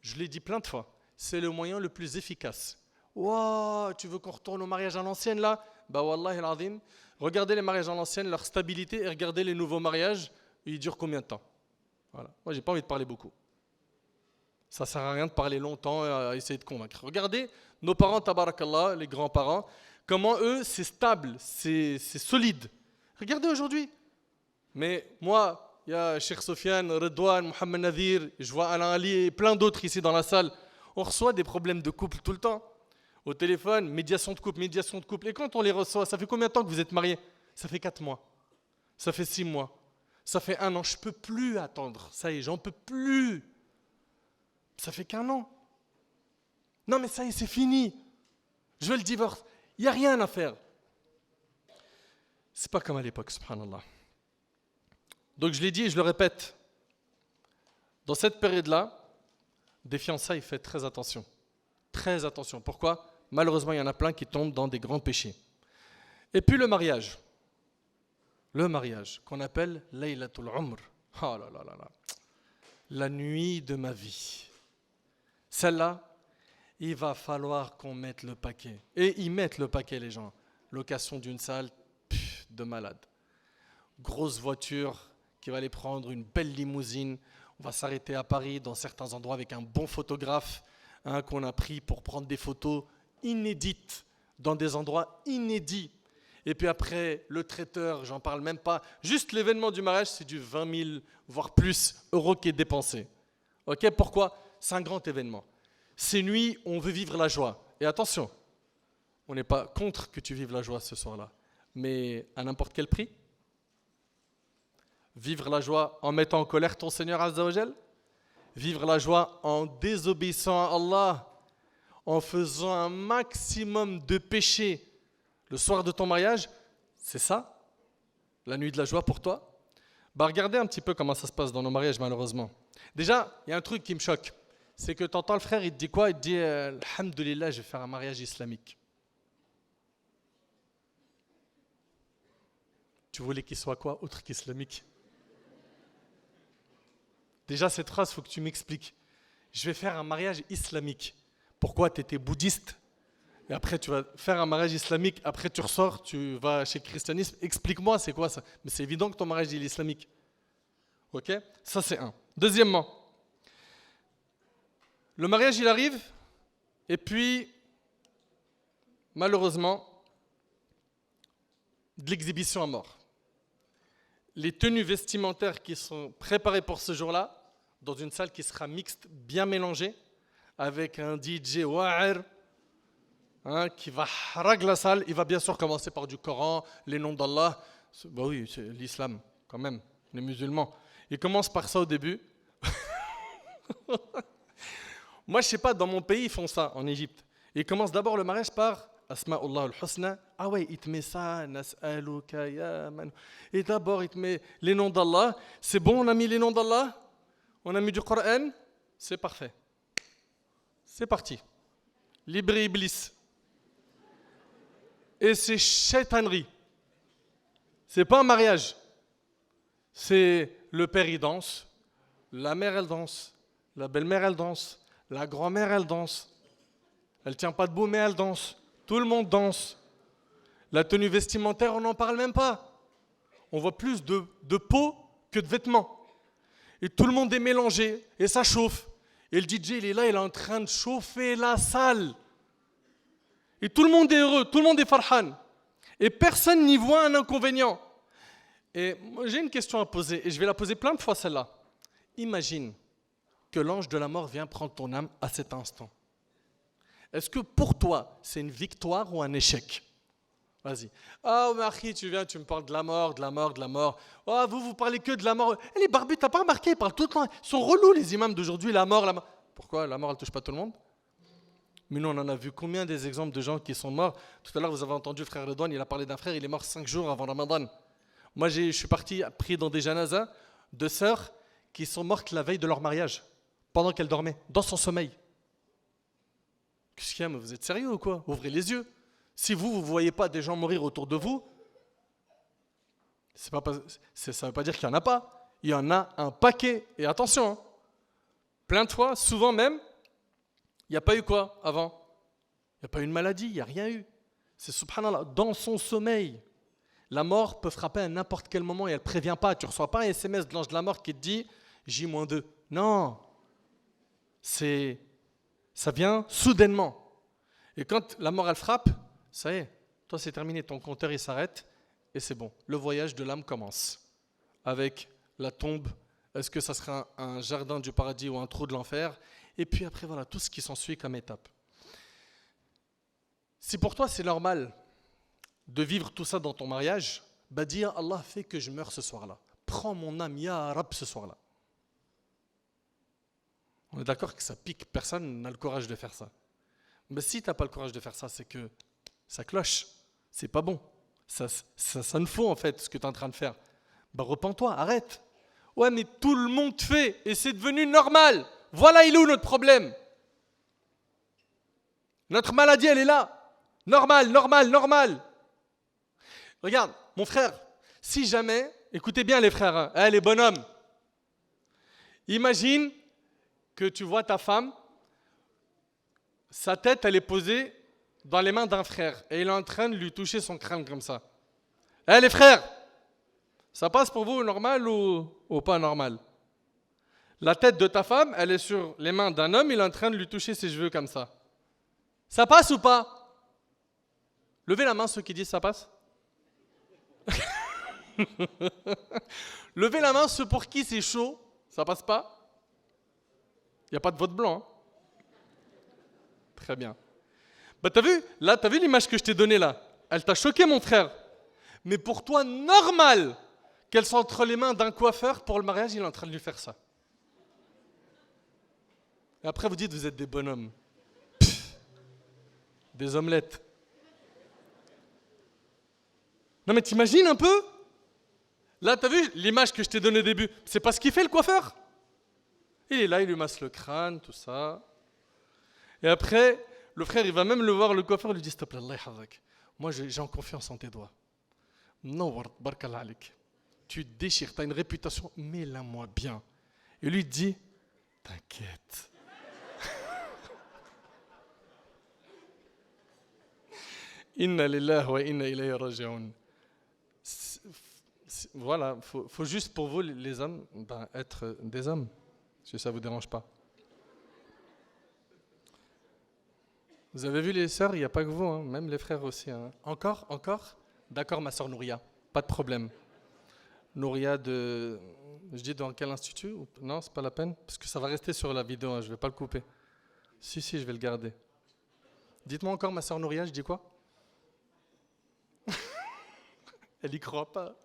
Je l'ai dit plein de fois. C'est le moyen le plus efficace. Wow, tu veux qu'on retourne au mariage à l'ancienne là? Bah wallahi al-azim. Regardez les mariages à l'ancienne, leur stabilité, et regardez les nouveaux mariages, ils durent combien de temps? Voilà. Moi, j'ai pas envie de parler beaucoup. Ça sert à rien de parler longtemps et à essayer de convaincre. Regardez nos parents, tabarakallah, les grands-parents, comment eux, c'est stable, c'est solide. Regardez aujourd'hui. Mais moi, il y a Cheikh Sofiane, Redouane, Mohamed Nadir, je vois Alain Ali et plein d'autres ici dans la salle. On reçoit des problèmes de couple tout le temps. Au téléphone, médiation de couple, médiation de couple. Et quand on les reçoit, ça fait combien de temps que vous êtes mariés? Ça fait 4 mois. Ça fait 6 mois. Ça fait 1 an. Je ne peux plus attendre. Ça y est, j'en peux plus. Ça fait qu'1 an. Non mais ça y est, c'est fini. Je veux le divorce. Il n'y a rien à faire. C'est pas comme à l'époque, subhanallah. Donc je l'ai dit et je le répète. Dans cette période-là, des fiançailles, faites très attention. Très attention. Pourquoi? Malheureusement, il y en a plein qui tombent dans des grands péchés. Et puis le mariage. Le mariage, qu'on appelle Laylatul Umr. Oh là là là là. La nuit de ma vie. Celle-là, il va falloir qu'on mette le paquet. Et ils mettent le paquet, les gens. Location d'une salle, de malade. Grosse voiture qui va aller prendre, une belle limousine. On va s'arrêter à Paris, dans certains endroits, avec un bon photographe qu'on a pris pour prendre des photos inédites, dans des endroits inédits. Et puis après, le traiteur, j'en parle même pas. Juste l'événement du mariage, c'est du 20 000, voire plus, euros qui est dépensé. Ok, pourquoi? C'est un grand événement. Ces nuits, on veut vivre la joie. Et attention, on n'est pas contre que tu vives la joie ce soir-là. Mais à n'importe quel prix? Vivre la joie en mettant en colère ton Seigneur Azza wa Jal? Vivre la joie en désobéissant à Allah, en faisant un maximum de péchés le soir de ton mariage? C'est ça? La nuit de la joie pour toi? Bah regardez un petit peu comment ça se passe dans nos mariages malheureusement. Déjà, il y a un truc qui me choque. C'est que tu entends le frère, il te dit quoi? Il te dit Alhamdulillah, je vais faire un mariage islamique. Tu voulais qu'il soit quoi autre qu'islamique? Déjà, cette phrase, il faut que tu m'expliques. Je vais faire un mariage islamique. Pourquoi? Tu étais bouddhiste et après tu vas faire un mariage islamique, après tu ressors, tu vas chez le christianisme. Explique-moi, c'est quoi ça? Mais c'est évident que ton mariage il est islamique. Ok? Ça, c'est un. Deuxièmement, le mariage, il arrive, et puis, malheureusement, de l'exhibition à mort. Les tenues vestimentaires qui sont préparées pour ce jour-là, dans une salle qui sera mixte, bien mélangée, avec un DJ wa'ir, qui va harak la salle. Il va bien sûr commencer par du Coran, les noms d'Allah. Bah oui, c'est l'islam, quand même, les musulmans. Il commence par ça au début. Moi, je sais pas, dans mon pays, ils font ça, en Égypte. Ils commencent d'abord le mariage par Asma'ullah al-Husna. Ah ouais, il te met ça, Nas'aluka ya man. Et d'abord, il te met les noms d'Allah. C'est bon, on a mis les noms d'Allah? On a mis du Coran? C'est parfait. C'est parti. Libre Iblis. Et c'est shaitanerie. C'est pas un mariage. C'est le père, il danse. La mère, elle danse. La belle-mère, elle danse. La grand-mère, elle danse. Elle tient pas debout, mais elle danse. Tout le monde danse. La tenue vestimentaire, on n'en parle même pas. On voit plus de peau que de vêtements. Et tout le monde est mélangé, et ça chauffe. Et le DJ, il est là, il est en train de chauffer la salle. Et tout le monde est heureux, tout le monde est farhan. Et personne n'y voit un inconvénient. Et j'ai une question à poser, et je vais la poser plein de fois celle-là. Imagine que l'ange de la mort vient prendre ton âme à cet instant. Est-ce que pour toi, c'est une victoire ou un échec? Vas-y. Ah, mais Akhi, tu viens, tu me parles de la mort, de la mort, de la mort. Oh, vous parlez que de la mort. Et les barbus, t'as pas remarqué, ils parlent tout le temps. Ils sont relous, les imams d'aujourd'hui, la mort, la mort. Pourquoi? La mort, elle touche pas tout le monde? Mais nous, on en a vu combien des exemples de gens qui sont morts. Tout à l'heure, vous avez entendu le frère Redouane, il a parlé d'un frère, il est mort 5 jours avant Ramadan. Moi, je suis parti pris dans des janazas de sœurs qui sont mortes la veille de leur mariage, pendant qu'elles dormaient, dans son sommeil. Qu'est-ce qu'il y a, mais vous êtes sérieux ou quoi? Ouvrez les yeux. Si vous ne voyez pas des gens mourir autour de vous, ça ne veut pas dire qu'il n'y en a pas. Il y en a un paquet. Et attention, hein, plein de fois, souvent même, il n'y a pas eu quoi avant? Il n'y a pas eu une maladie, il n'y a rien eu. C'est subhanallah, dans son sommeil. La mort peut frapper à n'importe quel moment et elle ne prévient pas. Tu ne reçois pas un SMS de l'ange de la mort qui te dit J-2. Non. Ça vient soudainement. Et quand la mort elle frappe, ça y est, toi c'est terminé, ton compteur il s'arrête et c'est bon. Le voyage de l'âme commence. Avec la tombe, est-ce que ça sera un jardin du paradis ou un trou de l'enfer? Et puis après voilà, tout ce qui s'ensuit comme étape. Si pour toi c'est normal de vivre tout ça dans ton mariage, bah dis Allah fait que je meure ce soir-là. Prends mon âme, ya Rab, ce soir-là. On est d'accord que ça pique, personne n'a le courage de faire ça. Mais si tu n'as pas le courage de faire ça, c'est que ça cloche, c'est pas bon. Ça ne faut en fait ce que tu es en train de faire. Bah repens-toi, arrête. Ouais mais tout le monde fait et c'est devenu normal. Voilà il est où notre problème. Notre maladie elle est là. Normal, normal, normal. Regarde, mon frère, si jamais, écoutez bien les frères, hein, les bonhommes, imagine que tu vois ta femme, sa tête, elle est posée dans les mains d'un frère et il est en train de lui toucher son crâne comme ça. Les frères, ça passe pour vous normal ou pas normal? La tête de ta femme, elle est sur les mains d'un homme, il est en train de lui toucher ses cheveux comme ça. Ça passe ou pas? Levez la main ceux qui disent ça passe. Levez la main ceux pour qui c'est chaud, ça passe pas? Il n'y a pas de vote blanc. Hein? Très bien. Bah t'as vu? Là, t'as vu l'image que je t'ai donnée là? Elle t'a choqué mon frère. Mais pour toi, normal qu'elle soit entre les mains d'un coiffeur pour le mariage, il est en train de lui faire ça. Et après vous dites, vous êtes des bonhommes. Pff, des omelettes. Non mais t'imagines un peu? Là, t'as vu l'image que je t'ai donnée au début? C'est pas ce qu'il fait le coiffeur. Il est là, il lui masse le crâne, tout ça. Et après, le frère, il va même le voir, le coiffeur, lui dit, s'il te plaît, Allah yahfazak. Moi, j'ai en confiance en tes doigts. Non, barakallah alik. Tu te déchires, tu as une réputation, mets-la-moi bien. Et lui dit, t'inquiète. Inna lillahi wa inna ilayhi raji'un. Voilà, faut juste pour vous, les hommes, être des hommes. Si ça ne vous dérange pas. Vous avez vu les sœurs, il n'y a pas que vous, hein, même les frères aussi. Hein. Encore? D'accord, ma sœur Nouria, pas de problème. Nouria de... Je dis dans quel institut? Non, c'est pas la peine, parce que ça va rester sur la vidéo, hein, je ne vais pas le couper. Si, je vais le garder. Dites-moi encore, ma sœur Nouria, je dis quoi? Elle n'y croit pas.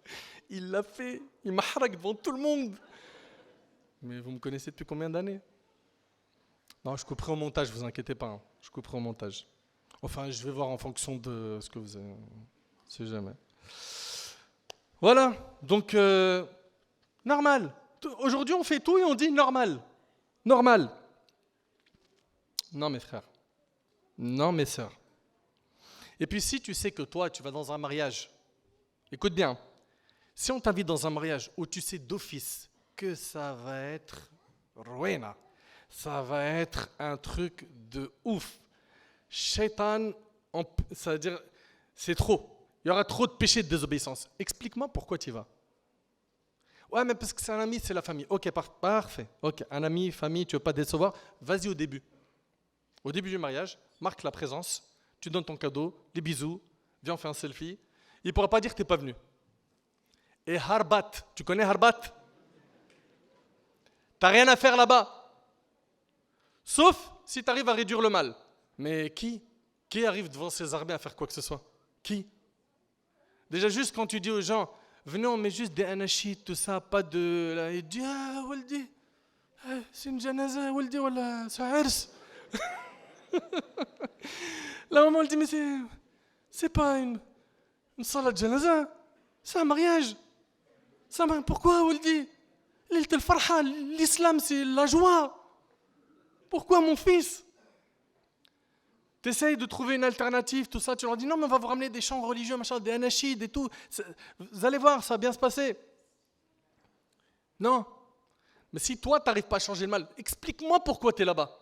Il l'a fait, il m'a harak devant tout le monde. Mais vous me connaissez depuis combien d'années? Non, je couperai au montage, vous inquiétez pas. Hein. Je couperai au montage. Enfin, je vais voir en fonction de ce que vous avez. Si jamais. Voilà, donc normal. Aujourd'hui, on fait tout et on dit normal. Normal. Non, mes frères. Non, mes sœurs. Et puis, si tu sais que toi, tu vas dans un mariage, écoute bien, si on t'invite dans un mariage où tu sais d'office que ça va être ruina, ça va être un truc de ouf. Shaitan, ça veut dire, c'est trop. Il y aura trop de péché de désobéissance. Explique-moi pourquoi tu y vas. Ouais, mais parce que c'est un ami, c'est la famille. Ok, parfait. Ok, un ami, famille, tu ne veux pas décevoir, vas-y au début. Au début du mariage, marque la présence, tu donnes ton cadeau, les bisous, viens on fait un selfie. Il ne pourra pas dire que tu n'es pas venu. et Harbat. Tu connais Harbat? T'as rien à faire là-bas. Sauf si tu arrives à réduire le mal. Mais qui arrive devant ces armées à faire quoi que ce soit? Qui? Déjà juste quand tu dis aux gens, venez on met juste des anachis, tout ça, pas de... Là, il dit, ah, Waldi, c'est une janaza, Waldi, voilà, c'est un ars. La maman elle dit, mais c'est pas une salat de janaza, c'est un mariage. Pourquoi Waldi? L'islam c'est la joie. Pourquoi mon fils? T'essayes de trouver une alternative, tout ça, tu leur dis non mais on va vous ramener des chants religieux, machin, des anachides et tout. Vous allez voir, ça va bien se passer. Non. Mais si toi t'arrives pas à changer le mal, explique-moi pourquoi tu es là-bas.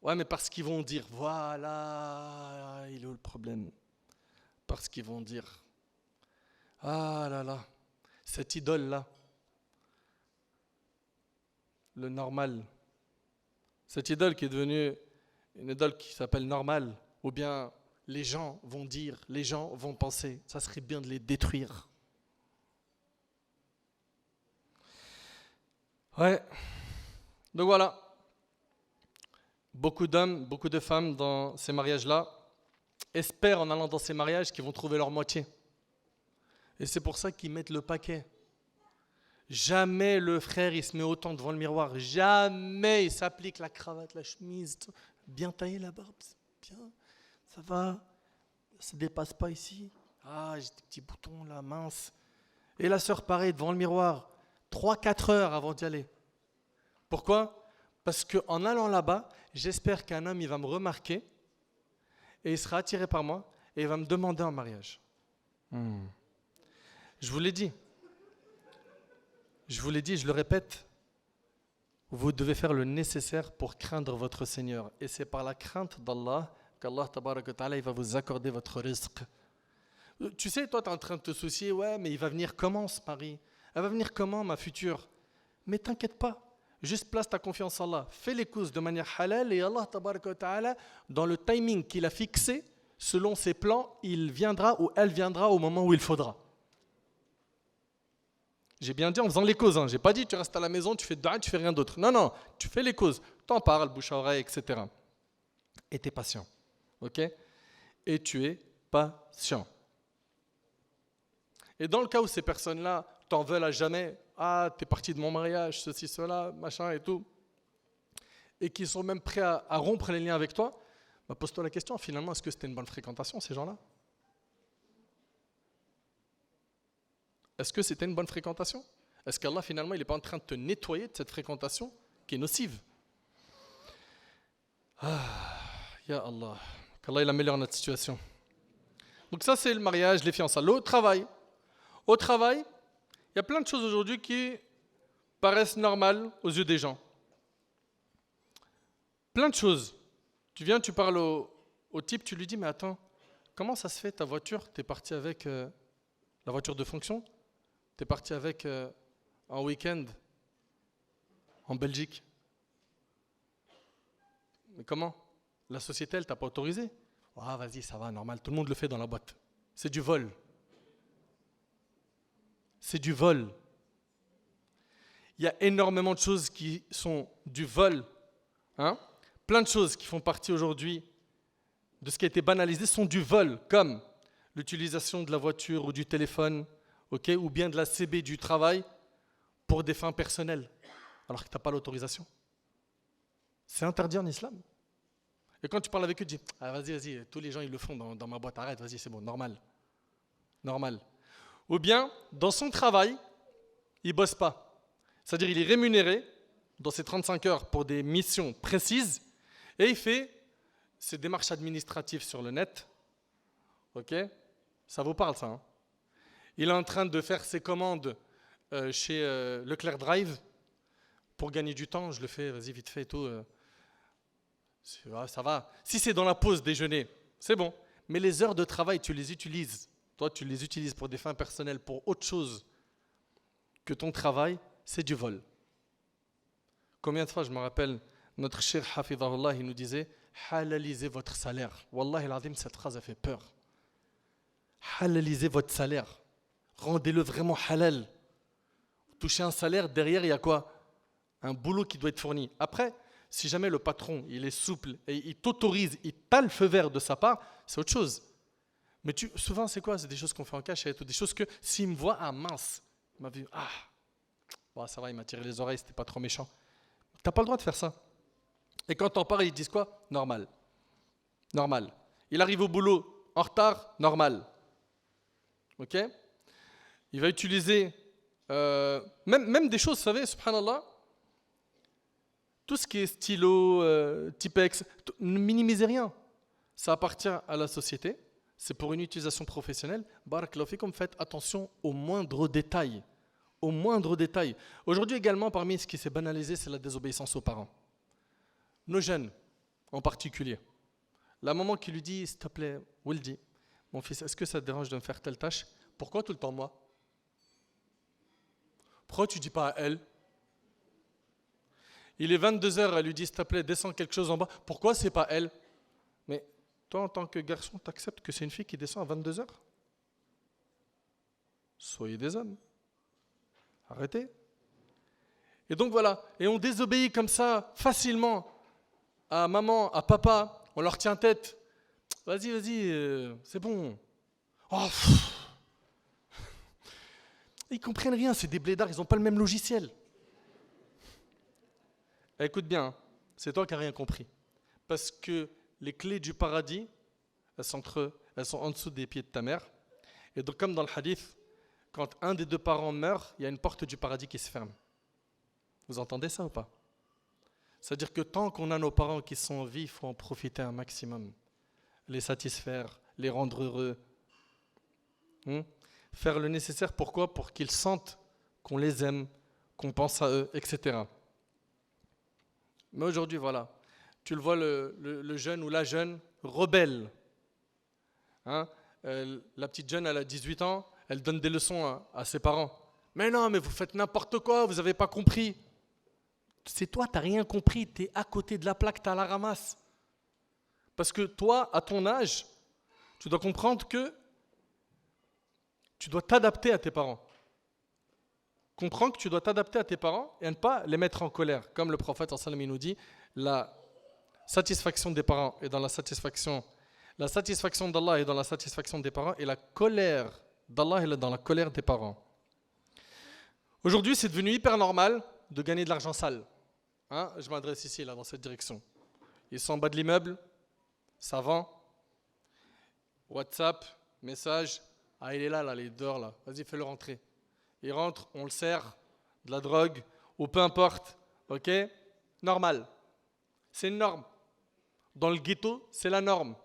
Ouais mais parce qu'ils vont dire, voilà, il est où le problème? Parce qu'ils vont dire, ah là là, cette idole-là, le normal, cette idole qui est devenue une idole qui s'appelle normal, ou bien les gens vont dire, les gens vont penser, ça serait bien de les détruire. Ouais, donc voilà, beaucoup d'hommes, beaucoup de femmes dans ces mariages-là espèrent en allant dans ces mariages qu'ils vont trouver leur moitié. Et c'est pour ça qu'ils mettent le paquet. Jamais le frère il se met autant devant le miroir, jamais il s'applique la cravate, la chemise, bien taillé la barbe, bien, ça va, ça ne dépasse pas ici. Ah, j'ai des petits boutons là, mince. Et la sœur pareil devant le miroir, 3-4 heures avant d'y aller. Pourquoi? Parce qu'en allant là-bas, j'espère qu'un homme il va me remarquer et il sera attiré par moi et il va me demander en mariage. Je vous l'ai dit, je le répète, vous devez faire le nécessaire pour craindre votre Seigneur. Et c'est par la crainte d'Allah qu'Allah tabarak wa ta'ala, il va vous accorder votre rizq. Tu sais, toi, tu es en train de te soucier, ouais, mais il va venir comment ce mari? Elle va venir comment ma future? Mais t'inquiète pas, juste place ta confiance en Allah. Fais les courses de manière halal et Allah tabarak wa ta'ala, dans le timing qu'il a fixé, selon ses plans, il viendra ou elle viendra au moment où il faudra. J'ai bien dit en faisant les causes, hein. J'ai pas dit tu restes à la maison, tu fais dua, tu fais rien d'autre. Non, non, tu fais les causes, t'en parles, bouche à oreille, etc. Et tu es patient, ok? Et tu es patient. Et dans le cas où ces personnes-là t'en veulent à jamais, ah, t'es parti de mon mariage, ceci, cela, machin et tout, et qui sont même prêts à rompre les liens avec toi, bah pose-toi la question, finalement, est-ce que c'était une bonne fréquentation, ces gens-là? Est-ce que c'était une bonne fréquentation? Est-ce qu'Allah, finalement, il n'est pas en train de te nettoyer de cette fréquentation qui est nocive? Ah, ya Allah, qu'Allah il améliore notre situation. Donc ça, c'est le mariage, les fiançailles. Au travail, il y a plein de choses aujourd'hui qui paraissent normales aux yeux des gens. Plein de choses. Tu viens, tu parles au type, tu lui dis, mais attends, comment ça se fait ta voiture? Tu es parti avec la voiture de fonction? Tu es parti avec un week-end en Belgique. Mais comment? La société, elle t'a pas autorisé? Ah, vas-y, ça va, normal, tout le monde le fait dans la boîte. C'est du vol. C'est du vol. Il y a énormément de choses qui sont du vol. Hein? Plein de choses qui font partie aujourd'hui de ce qui a été banalisé sont du vol, comme l'utilisation de la voiture ou du téléphone, okay, ou bien de la CB du travail pour des fins personnelles, alors que tu n'as pas l'autorisation. C'est interdit en islam. Et quand tu parles avec eux, tu dis, ah, vas-y, tous les gens ils le font dans ma boîte, arrête, vas-y, c'est bon, normal. Ou bien, dans son travail, il ne bosse pas. C'est-à-dire il est rémunéré dans ses 35 heures pour des missions précises et il fait ses démarches administratives sur le net. Ok? Ça vous parle ça, hein? Il est en train de faire ses commandes chez Leclerc Drive pour gagner du temps. Je le fais, vas-y, vite fait et tout. Ça va. Si c'est dans la pause déjeuner, c'est bon. Mais les heures de travail, tu les utilises. Toi, tu les utilises pour des fins personnelles, pour autre chose que ton travail, c'est du vol. Combien de fois, je me rappelle, notre cheikh Hafidahullah, il nous disait « halalisez votre salaire ». Wallahi al-azim, cette phrase a fait peur. Halalisez votre salaire. Rendez-le vraiment halal. Toucher un salaire, derrière, il y a quoi? Un boulot qui doit être fourni. Après, si jamais le patron, il est souple et il t'autorise, il t'a le feu vert de sa part, c'est autre chose. Mais souvent, c'est quoi? C'est des choses qu'on fait en cachette ou des choses que s'il me voit, ah mince, il m'a vu, ah, bon, ça va, il m'a tiré les oreilles, c'était pas trop méchant. T'as pas le droit de faire ça. Et quand t'en parles, ils disent quoi? Normal. Normal. Il arrive au boulot en retard, normal. Ok? Il va utiliser même des choses, vous savez, subhanallah, tout ce qui est stylo, Tipex, ne minimisez rien. Ça appartient à la société, c'est pour une utilisation professionnelle. Barakallahu fikum, faites attention aux moindres détails. Aux moindres détails. Aujourd'hui également, parmi ce qui s'est banalisé, c'est la désobéissance aux parents. Nos jeunes, en particulier. La maman qui lui dit, s'il te plaît, Wildi, mon fils, est-ce que ça te dérange de me faire telle tâche? Pourquoi tout le temps moi? Pourquoi tu ne dis pas à elle? Il est 22h, elle lui dit, s'il te plaît, descends quelque chose en bas. Pourquoi c'est pas elle? Mais toi, en tant que garçon, tu acceptes que c'est une fille qui descend à 22h? Soyez des hommes. Arrêtez. Et donc voilà, et on désobéit comme ça facilement à maman, à papa, on leur tient tête. Vas-y, c'est bon. Oh, ils comprennent rien, c'est des blédards, ils n'ont pas le même logiciel. Écoute bien, c'est toi qui n'as rien compris. Parce que les clés du paradis, elles sont en dessous des pieds de ta mère. Et donc comme dans le hadith, quand un des deux parents meurt, il y a une porte du paradis qui se ferme. Vous entendez ça ou pas? C'est-à-dire que tant qu'on a nos parents qui sont en vie, il faut en profiter un maximum. Les satisfaire, les rendre heureux. Faire le nécessaire, pourquoi? Pour qu'ils sentent qu'on les aime, qu'on pense à eux, etc. Mais aujourd'hui, voilà, tu le vois, le jeune ou la jeune rebelle. La petite jeune, elle a 18 ans, elle donne des leçons à ses parents. Mais non, mais vous faites n'importe quoi, vous n'avez pas compris. C'est toi, tu n'as rien compris, tu es à côté de la plaque, tu es à la ramasse. Parce que toi, à ton âge, tu dois comprendre que tu dois t'adapter à tes parents. Comprends que tu dois t'adapter à tes parents et à ne pas les mettre en colère. Comme le prophète sallallahu alayhi wa sallam nous dit, la satisfaction des parents est dans la satisfaction d'Allah est dans la satisfaction des parents et la colère d'Allah est dans la colère des parents. Aujourd'hui, c'est devenu hyper normal de gagner de l'argent sale. Je m'adresse ici, là, dans cette direction. Ils sont en bas de l'immeuble, ça vend, WhatsApp, message, il est là, il est dehors, là, vas-y, fais-le rentrer. Il rentre, on le sert, de la drogue, ou peu importe, ok? Normal. C'est une norme. Dans le ghetto, c'est la norme.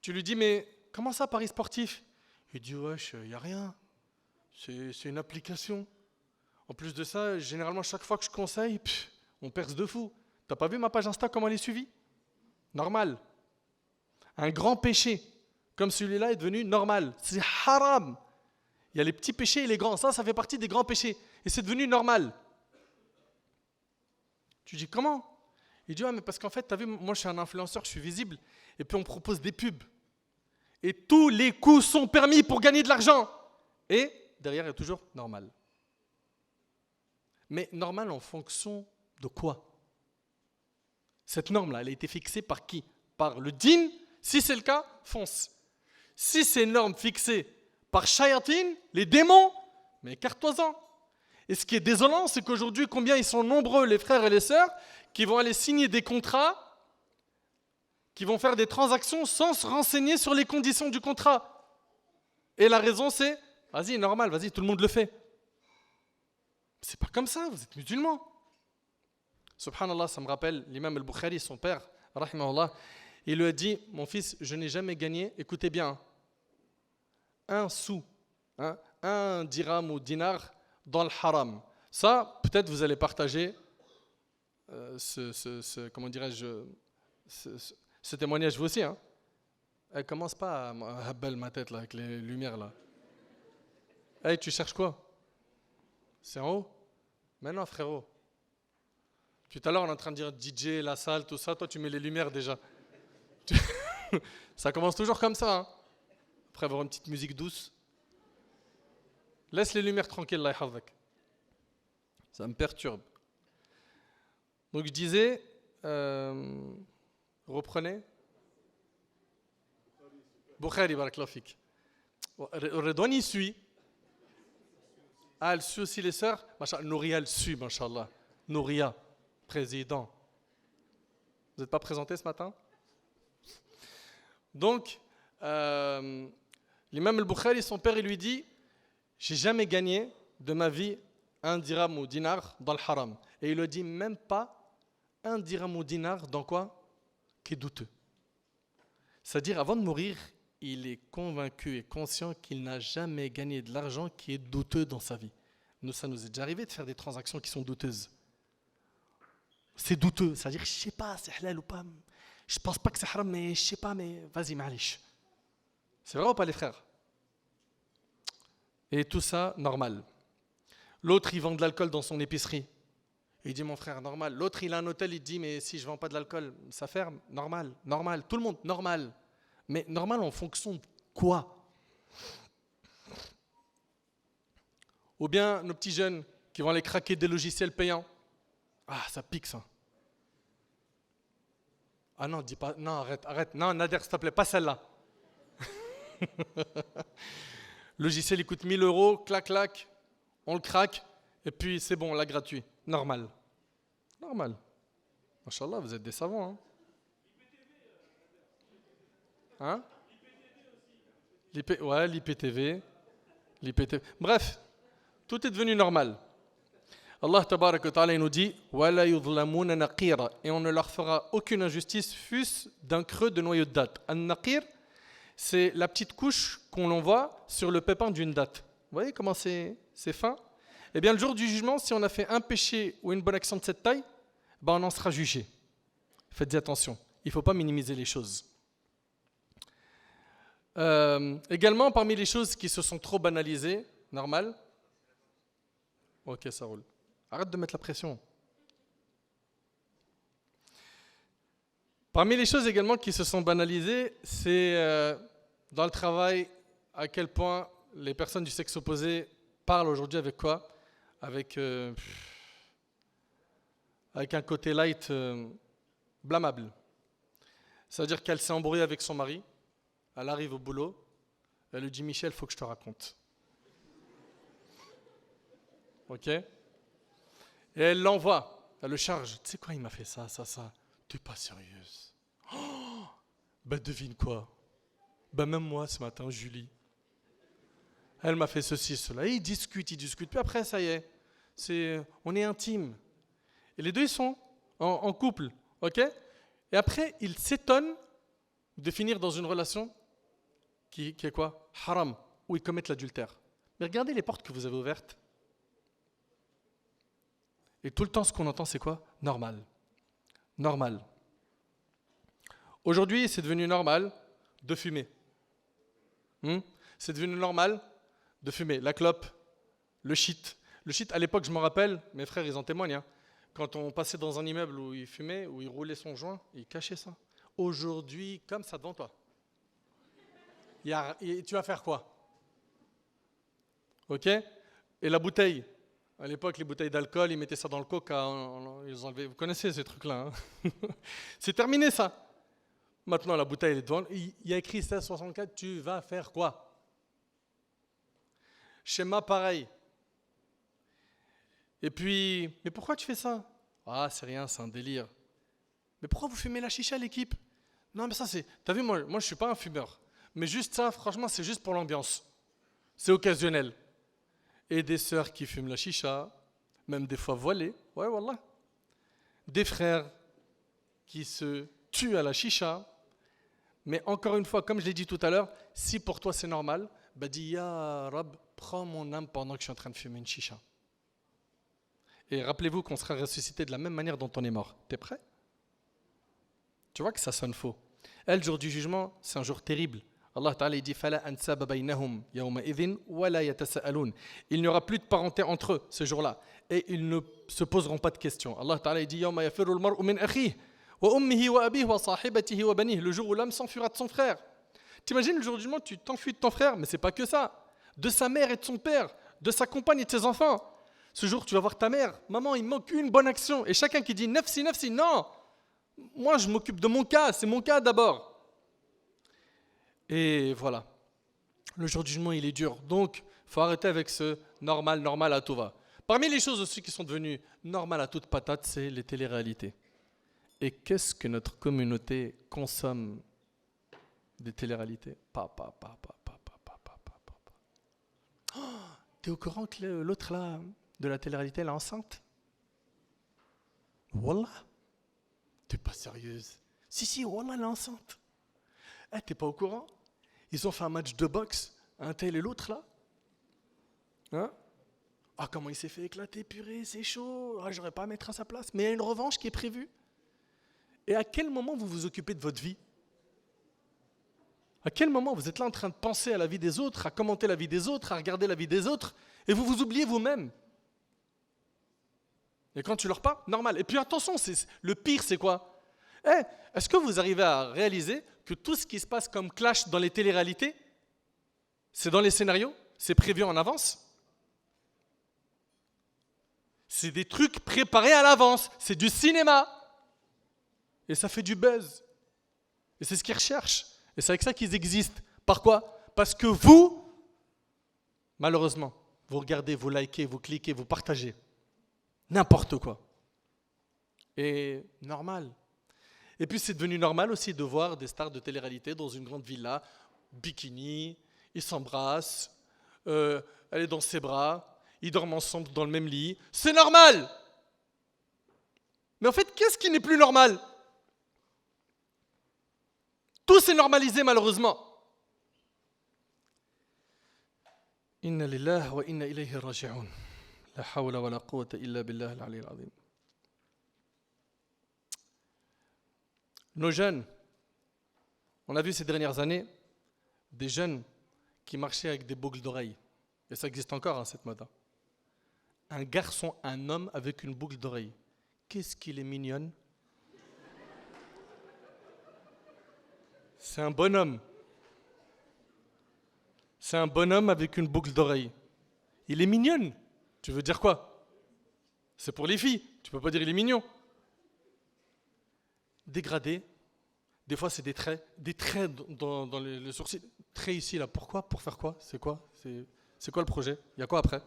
Tu lui dis, mais comment ça, Paris sportif? Il dit, wesh, il n'y a rien. C'est une application. En plus de ça, généralement, chaque fois que je conseille, on perce de fou. T'as pas vu ma page Insta, comment elle est suivie? Normal. Un grand péché, comme celui-là, est devenu normal. C'est haram. Il y a les petits péchés et les grands. Ça fait partie des grands péchés. Et c'est devenu normal. Tu dis, comment? Il dit, mais parce qu'en fait, tu as vu, moi je suis un influenceur, je suis visible. Et puis on propose des pubs. Et tous les coups sont permis pour gagner de l'argent. Et derrière, il y a toujours normal. Mais normal en fonction de quoi? Cette norme-là, elle a été fixée par qui? Par le djinn. Si c'est le cas, fonce. Si c'est une norme fixée par shayatin, les démons, mais écarte-toi-en. Et ce qui est désolant, c'est qu'aujourd'hui, combien ils sont nombreux, les frères et les sœurs, qui vont aller signer des contrats, qui vont faire des transactions sans se renseigner sur les conditions du contrat. Et la raison, c'est, vas-y, normal, vas-y, tout le monde le fait. C'est pas comme ça, vous êtes musulmans. Subhanallah, ça me rappelle l'imam al-Bukhari, son père, rahimahullah, il lui a dit, mon fils, je n'ai jamais gagné, écoutez bien, un sou, un dirham ou dinar dans le haram. Ça, peut-être vous allez partager comment dirais-je, ce témoignage vous aussi. Elle commence pas à belle ma tête là, avec les lumières là. Hey, tu cherches quoi? C'est en haut? Mais non frérot. Tout à l'heure on est en train de dire DJ, la salle, tout ça, toi tu mets les lumières déjà. Ça commence toujours comme ça. Après avoir une petite musique douce. Laisse les lumières tranquilles, Allah yahfazak. Ça me perturbe. Donc je disais, reprenez. Bukhari, barakallahu fik. Redouane, il suit. Ah, elle suit aussi les sœurs. Nouria, elle suit, mashallah. Nouria, président. Vous n'êtes pas présenté ce matin? Donc, l'imam al-Bukhari, son père, il lui dit, j'ai jamais gagné de ma vie un dirham ou dinar dans le haram. Et il ne dit même pas un dirham ou dinar dans quoi? Qui est douteux. C'est-à-dire, avant de mourir, il est convaincu et conscient qu'il n'a jamais gagné de l'argent qui est douteux dans sa vie. Nous, ça nous est déjà arrivé de faire des transactions qui sont douteuses. C'est douteux, c'est-à-dire, je ne sais pas, c'est halal ou pas. Je ne pense pas que c'est haram, mais je ne sais pas, mais vas-y, ma'alish. C'est vrai ou pas, les frères? Et tout ça, normal. L'autre, il vend de l'alcool dans son épicerie. Il dit, mon frère, normal. L'autre, il a un hôtel, il dit, mais si je ne vends pas de l'alcool, ça ferme. Normal, normal. Tout le monde, normal. Mais normal en fonction de quoi? Ou bien nos petits jeunes qui vont aller craquer des logiciels payants. Ah, ça pique ça. Ah non, dis pas, non, arrête. Non, Nader, s'il te plaît, pas celle-là. Le logiciel, il coûte 1000 €, clac, clac, on le craque, et puis c'est bon, on l'a gratuit. Normal. Normal. Machallah, vous êtes des savants, hein? Hein? Ouais, l'IPTV. Bref, tout est devenu normal. Allah tabarak wa ta'ala nous dit wala yuzlamuna naqira, et on ne leur fera aucune injustice fût-ce d'un creux de noyau de date. An-naqir, c'est la petite couche qu'on envoie sur le pépin d'une date. Vous voyez comment c'est fin? Eh bien, le jour du jugement, si on a fait un péché ou une bonne action de cette taille, ben on en sera jugé. Faites attention, il ne faut pas minimiser les choses. Également, parmi les choses qui se sont trop banalisées, normal. Ok, ça roule. Arrête de mettre la pression. Parmi les choses également qui se sont banalisées, c'est dans le travail à quel point les personnes du sexe opposé parlent aujourd'hui avec quoi? Avec un côté light blâmable. C'est-à-dire qu'elle s'est embrouillée avec son mari. Elle arrive au boulot, elle lui dit « Michel, il faut que je te raconte. » Ok? Et elle l'envoie, elle le charge. « Tu sais quoi, il m'a fait ça. T'es pas sérieuse. » Oh, ben devine quoi? Ben même moi ce matin, Julie. Elle m'a fait ceci, cela. Et ils discutent. Puis après, ça y est, on est intimes. Et les deux, ils sont en couple. Ok? Et après, ils s'étonnent de finir dans une relation qui est quoi? Haram, où ils commettent l'adultère. Mais regardez les portes que vous avez ouvertes. Et tout le temps, ce qu'on entend, c'est quoi? Normal. Normal. Aujourd'hui, c'est devenu normal de fumer. C'est devenu normal de fumer. La clope, le shit. Le shit, à l'époque, je me rappelle, mes frères, ils en témoignent, hein, quand on passait dans un immeuble où il fumait, où il roulait son joint, il cachait ça. Aujourd'hui, comme ça devant toi. Tu vas faire quoi? Ok? Et la bouteille. À l'époque, les bouteilles d'alcool, ils mettaient ça dans le coca. Ils enlevaient. Vous connaissez ces trucs-là. Hein? C'est terminé ça. Maintenant, la bouteille elle est devant. Il y a écrit 1664. Tu vas faire quoi? Schéma pareil. Et puis, mais pourquoi tu fais ça? Ah, c'est rien, c'est un délire. Mais pourquoi vous fumez la chicha, l'équipe? Non, mais ça c'est... T'as vu, moi je ne suis pas un fumeur. Mais juste ça, franchement, c'est juste pour l'ambiance. C'est occasionnel. Et des sœurs qui fument la chicha, même des fois voilées. Ouais, wallah. Des frères qui se tuent à la chicha. Mais encore une fois, comme je l'ai dit tout à l'heure, si pour toi c'est normal, bah dis, Ya Rab, prends mon âme pendant que je suis en train de fumer une chicha. Et rappelez-vous qu'on sera ressuscité de la même manière dont on est mort. T'es prêt? Tu vois que ça sonne faux. Et le jour du jugement, c'est un jour terrible. Allah Ta'ala dit Fala ansaba baynahum yawma idhin wa la yatasaalun. Il n'y aura plus de parenté entre eux ce jour-là et ils ne se poseront pas de questions. Allah Ta'ala dit Yawma yafirru al-mar'u min akhihi wa ummihi wa abihi wa sahibatihi wa banihi. Le jour où l'homme s'enfuira de son frère. T'imagines le jour du jugement, tu t'enfuis de ton frère, mais c'est pas que ça. De sa mère et de son père, de sa compagne et de ses enfants. Ce jour, tu vas voir ta mère. Maman, il me manque une bonne action. Et chacun qui dit nafsi, nafsi, non. Moi, je m'occupe de mon cas. C'est mon cas d'abord. Et voilà. Le jour du jugement, il est dur. Donc, il faut arrêter avec ce normal à tout va. Parmi les choses aussi qui sont devenues normales à toute patate, c'est les téléréalités. Et qu'est-ce que notre communauté consomme des téléréalités? Oh, t'es au courant que l'autre là, de la télé-réalité, elle est enceinte? Wallah, t'es pas sérieuse? Si, wallah, elle est enceinte. T'es pas au courant? Ils ont fait un match de boxe, un tel et l'autre là. Hein? Ah, comment il s'est fait éclater, purée, c'est chaud. Ah, j'aurais pas à mettre à sa place. Mais il y a une revanche qui est prévue. Et à quel moment vous vous occupez de votre vie? À quel moment vous êtes là en train de penser à la vie des autres, à commenter la vie des autres, à regarder la vie des autres, et vous vous oubliez vous-même? Et quand tu leur parles, normal. Et puis attention, le pire c'est quoi? Est-ce que vous arrivez à réaliser que tout ce qui se passe comme clash dans les téléréalités, c'est dans les scénarios, c'est prévu en avance? C'est des trucs préparés à l'avance, c'est du cinéma. Et ça fait du buzz. Et c'est ce qu'ils recherchent. Et c'est avec ça qu'ils existent. Par quoi? Parce que vous, malheureusement, vous regardez, vous likez, vous cliquez, vous partagez. N'importe quoi. Et normal. Et puis c'est devenu normal aussi de voir des stars de télé-réalité dans une grande villa, bikini, ils s'embrassent, elle est dans ses bras, ils dorment ensemble dans le même lit. C'est normal! Mais en fait, qu'est-ce qui n'est plus normal? Tout s'est normalisé malheureusement. Inna lillahi wa inna ilayhi raji'un. La hawla wa la quwwata illa billah al-ali al-azim. Nos jeunes, on a vu ces dernières années des jeunes qui marchaient avec des boucles d'oreilles. Et ça existe encore, cette mode. Un garçon, un homme avec une boucle d'oreille. Qu'est-ce qu'il est mignonne. C'est un bonhomme. C'est un bonhomme avec une boucle d'oreille. Il est mignonne. Tu veux dire quoi? C'est pour les filles. Tu peux pas dire il est mignon. Dégradé. Des fois, c'est des traits dans les sourcils. Traits ici, là. Pourquoi? Pour faire quoi? C'est quoi? C'est quoi le projet? Il y a quoi après?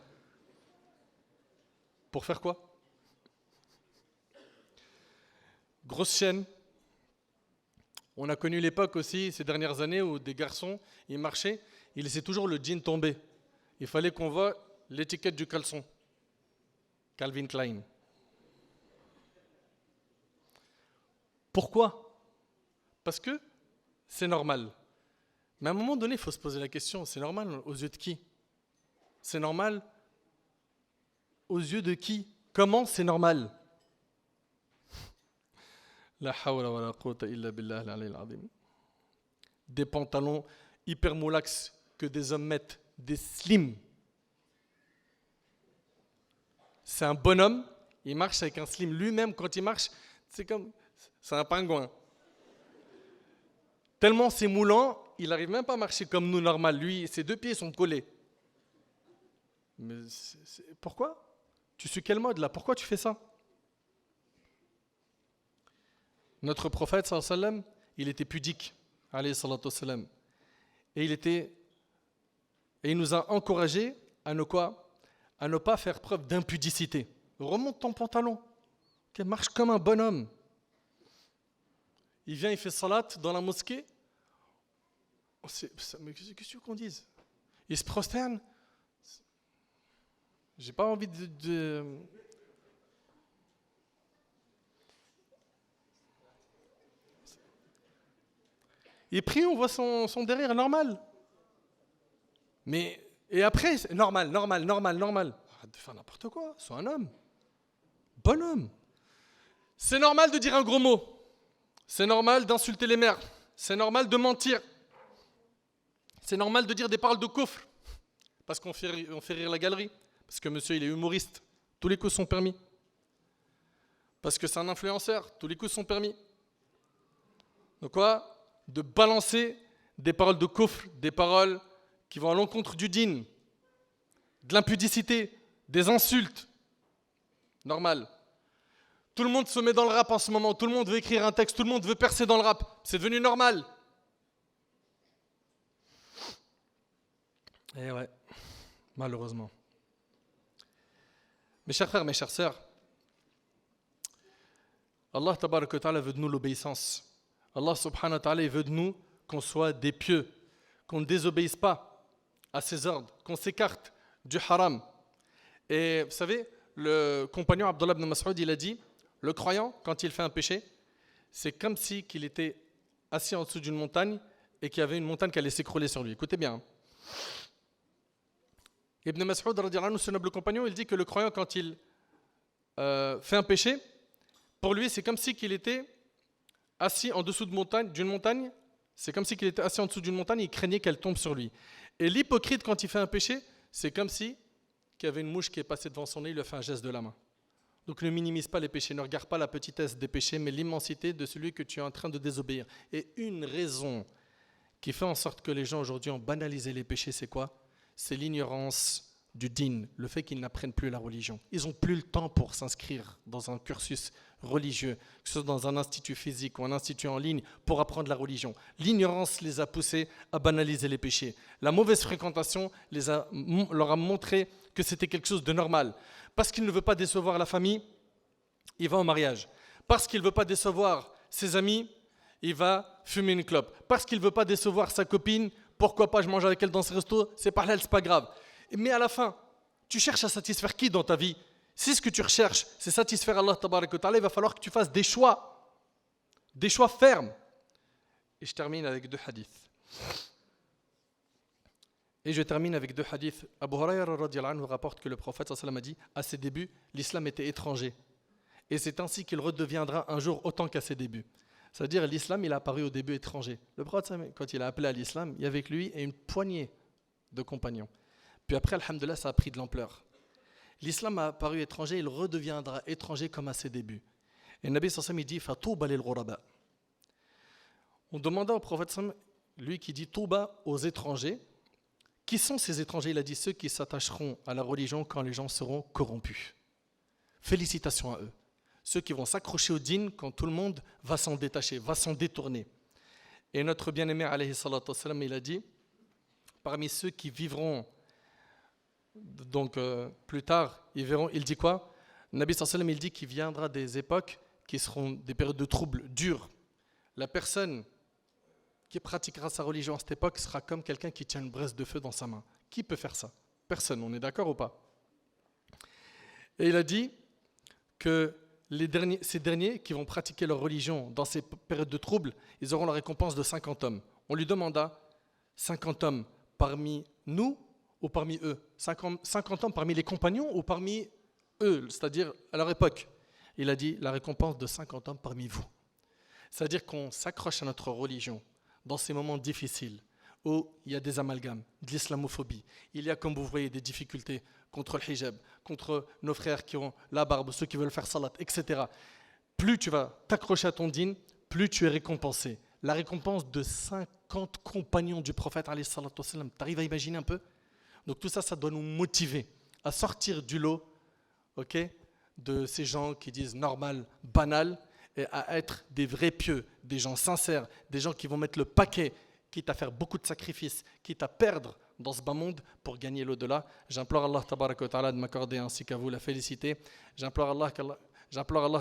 Pour faire quoi? Grosse chaîne. On a connu l'époque aussi, ces dernières années, où des garçons, ils marchaient, ils laissaient toujours le jean tomber. Il fallait qu'on voit l'étiquette du caleçon. Calvin Klein. Pourquoi? Parce que c'est normal. Mais à un moment donné, il faut se poser la question, c'est normal aux yeux de qui? C'est normal aux yeux de qui? Comment c'est normal? La hawla wa la quwwata illa billah al-ali al-azim. Des pantalons hyper moulax que des hommes mettent, des slims. C'est un bonhomme, il marche avec un slim. Lui-même, quand il marche, c'est un pingouin. Tellement c'est moulant, il n'arrive même pas à marcher comme nous, normal. Lui, ses deux pieds sont collés. Mais pourquoi? Tu suis quelle mode là? Pourquoi tu fais ça? Notre prophète, sallallahu alayhi wa sallam, il était pudique, alayhi salatu wa sallam. Et il nous a encouragés à ne pas faire preuve d'impudicité. Remonte ton pantalon, marche comme un bonhomme. Il vient, il fait salat dans la mosquée. Mais qu'est-ce que tu veux qu'on dise? Il se prosterne. J'ai pas envie de... Il prie, on voit son derrière, normal. Mais, et après, normal. Faire n'importe quoi, sois un homme. Bonhomme. C'est normal de dire un gros mot. C'est normal d'insulter les mères. C'est normal de mentir. C'est normal de dire des paroles de coffre. Parce qu'on fait rire la galerie. Parce que monsieur, il est humoriste. Tous les coups sont permis. Parce que c'est un influenceur. Tous les coups sont permis. Donc quoi? De balancer des paroles de coffre, des paroles qui vont à l'encontre du dîn, de l'impudicité, des insultes. Normal. Tout le monde se met dans le rap en ce moment, tout le monde veut écrire un texte, tout le monde veut percer dans le rap. C'est devenu normal. Et ouais, malheureusement. Mes chers frères, mes chères sœurs, Allah tabaraka wa ta'ala veut de nous l'obéissance. Allah subhanahu wa ta'ala veut de nous qu'on soit des pieux, qu'on ne désobéisse pas à ses ordres, qu'on s'écarte du haram. Et vous savez, le compagnon Abdullah ibn Mas'ud, il a dit, le croyant, quand il fait un péché, c'est comme si qu'il était assis en dessous d'une montagne et qu'il y avait une montagne qui allait s'écrouler sur lui. Écoutez bien. Ibn Mas'ud, radiyallahu anhu, ce noble compagnon, il dit que le croyant, quand il fait un péché, pour lui, c'est comme si qu'il était assis en dessous d'une montagne. C'est comme si qu'il était assis en dessous d'une montagne et il craignait qu'elle tombe sur lui. Et l'hypocrite, quand il fait un péché, c'est comme si qu'il y avait une mouche qui est passée devant son nez, il lui a fait un geste de la main. Donc ne minimise pas les péchés, ne regarde pas la petitesse des péchés, mais l'immensité de celui que tu es en train de désobéir. Et une raison qui fait en sorte que les gens aujourd'hui ont banalisé les péchés, c'est quoi? C'est l'ignorance du din, le fait qu'ils n'apprennent plus la religion. Ils n'ont plus le temps pour s'inscrire dans un cursus religieux, que ce soit dans un institut physique ou un institut en ligne, pour apprendre la religion. L'ignorance les a poussés à banaliser les péchés. La mauvaise fréquentation leur a montré que c'était quelque chose de normal. Parce qu'il ne veut pas décevoir la famille, il va au mariage. Parce qu'il ne veut pas décevoir ses amis, il va fumer une clope. Parce qu'il ne veut pas décevoir sa copine, pourquoi pas je mange avec elle dans ce resto, c'est pas halal, c'est pas grave. Mais à la fin, tu cherches à satisfaire qui dans ta vie? Si ce que tu recherches, c'est satisfaire Allah tabaraka wa ta'ala, il va falloir que tu fasses des choix fermes. Et je termine avec deux hadiths. Abu Hurayra radiyallahu anhu rapporte que le prophète sallallahu alayhi wa sallam a dit, à ses débuts, l'islam était étranger. Et c'est ainsi qu'il redeviendra un jour autant qu'à ses débuts. C'est-à-dire l'islam, il a apparu au début étranger. Le prophète, quand il a appelé à l'islam, il y avait avec lui une poignée de compagnons. Puis après, alhamdoulilah, ça a pris de l'ampleur. L'islam a apparu étranger, il redeviendra étranger comme à ses débuts. Et le Nabi sallallahu alayhi wa sallam, il dit, Fatouba lil ghuraba. On demanda au prophète sallallahu alayhi wa sallam, lui qui dit Touba aux étrangers. Qui sont ces étrangers? Il a dit ceux qui s'attacheront à la religion quand les gens seront corrompus. Félicitations à eux. Ceux qui vont s'accrocher au din quand tout le monde va s'en détacher, va s'en détourner. Et notre bien-aimé, alayhi salatu wassalam, il a dit, parmi ceux qui vivront, donc plus tard, il dit quoi? Nabi sallallahu alayhi wa sallam, il dit qu'il viendra des époques qui seront des périodes de troubles dures. La personne qui pratiquera sa religion à cette époque sera comme quelqu'un qui tient une braise de feu dans sa main. Qui peut faire ça? Personne, on est d'accord ou pas? Et il a dit que ces derniers qui vont pratiquer leur religion dans ces périodes de troubles, ils auront la récompense de 50 hommes. On lui demanda 50 hommes parmi nous ou parmi eux? 50 hommes parmi les compagnons ou parmi eux, c'est-à-dire à leur époque? Il a dit la récompense de 50 hommes parmi vous. C'est-à-dire qu'on s'accroche à notre religion dans ces moments difficiles où il y a des amalgames, de l'islamophobie. Il y a, comme vous voyez, des difficultés contre le hijab, contre nos frères qui ont la barbe, ceux qui veulent faire salat, etc. Plus tu vas t'accrocher à ton din, plus tu es récompensé. La récompense de 50 compagnons du prophète, alayhi salatu wassalam, t'arrives à imaginer un peu? Donc tout ça, ça doit nous motiver à sortir du lot, de ces gens qui disent normal, banal, et à être des vrais pieux, des gens sincères, des gens qui vont mettre le paquet, quitte à faire beaucoup de sacrifices, quitte à perdre dans ce bas monde pour gagner l'au-delà. J'implore Allah tabaraka wa ta'ala de m'accorder ainsi qu'à vous la félicité. J'implore Allah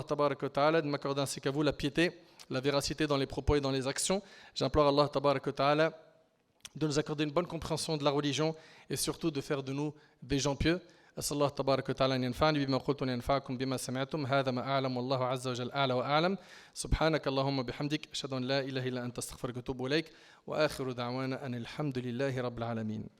tabaraka wa ta'ala de m'accorder ainsi qu'à vous la piété, la véracité dans les propos et dans les actions. J'implore Allah tabaraka wa ta'ala de nous accorder une bonne compréhension de la religion et surtout de faire de nous des gens pieux. أسأل الله تبارك وتعالى أن ينفعني بما قلت وأن ينفعكم بما سمعتم هذا ما أعلم والله عز وجل أعلى وأعلم سبحانك اللهم وبحمدك أشهد أن لا إله إلا أنت أستغفرك وأتوب إليك وآخر دعوانا أن الحمد لله رب العالمين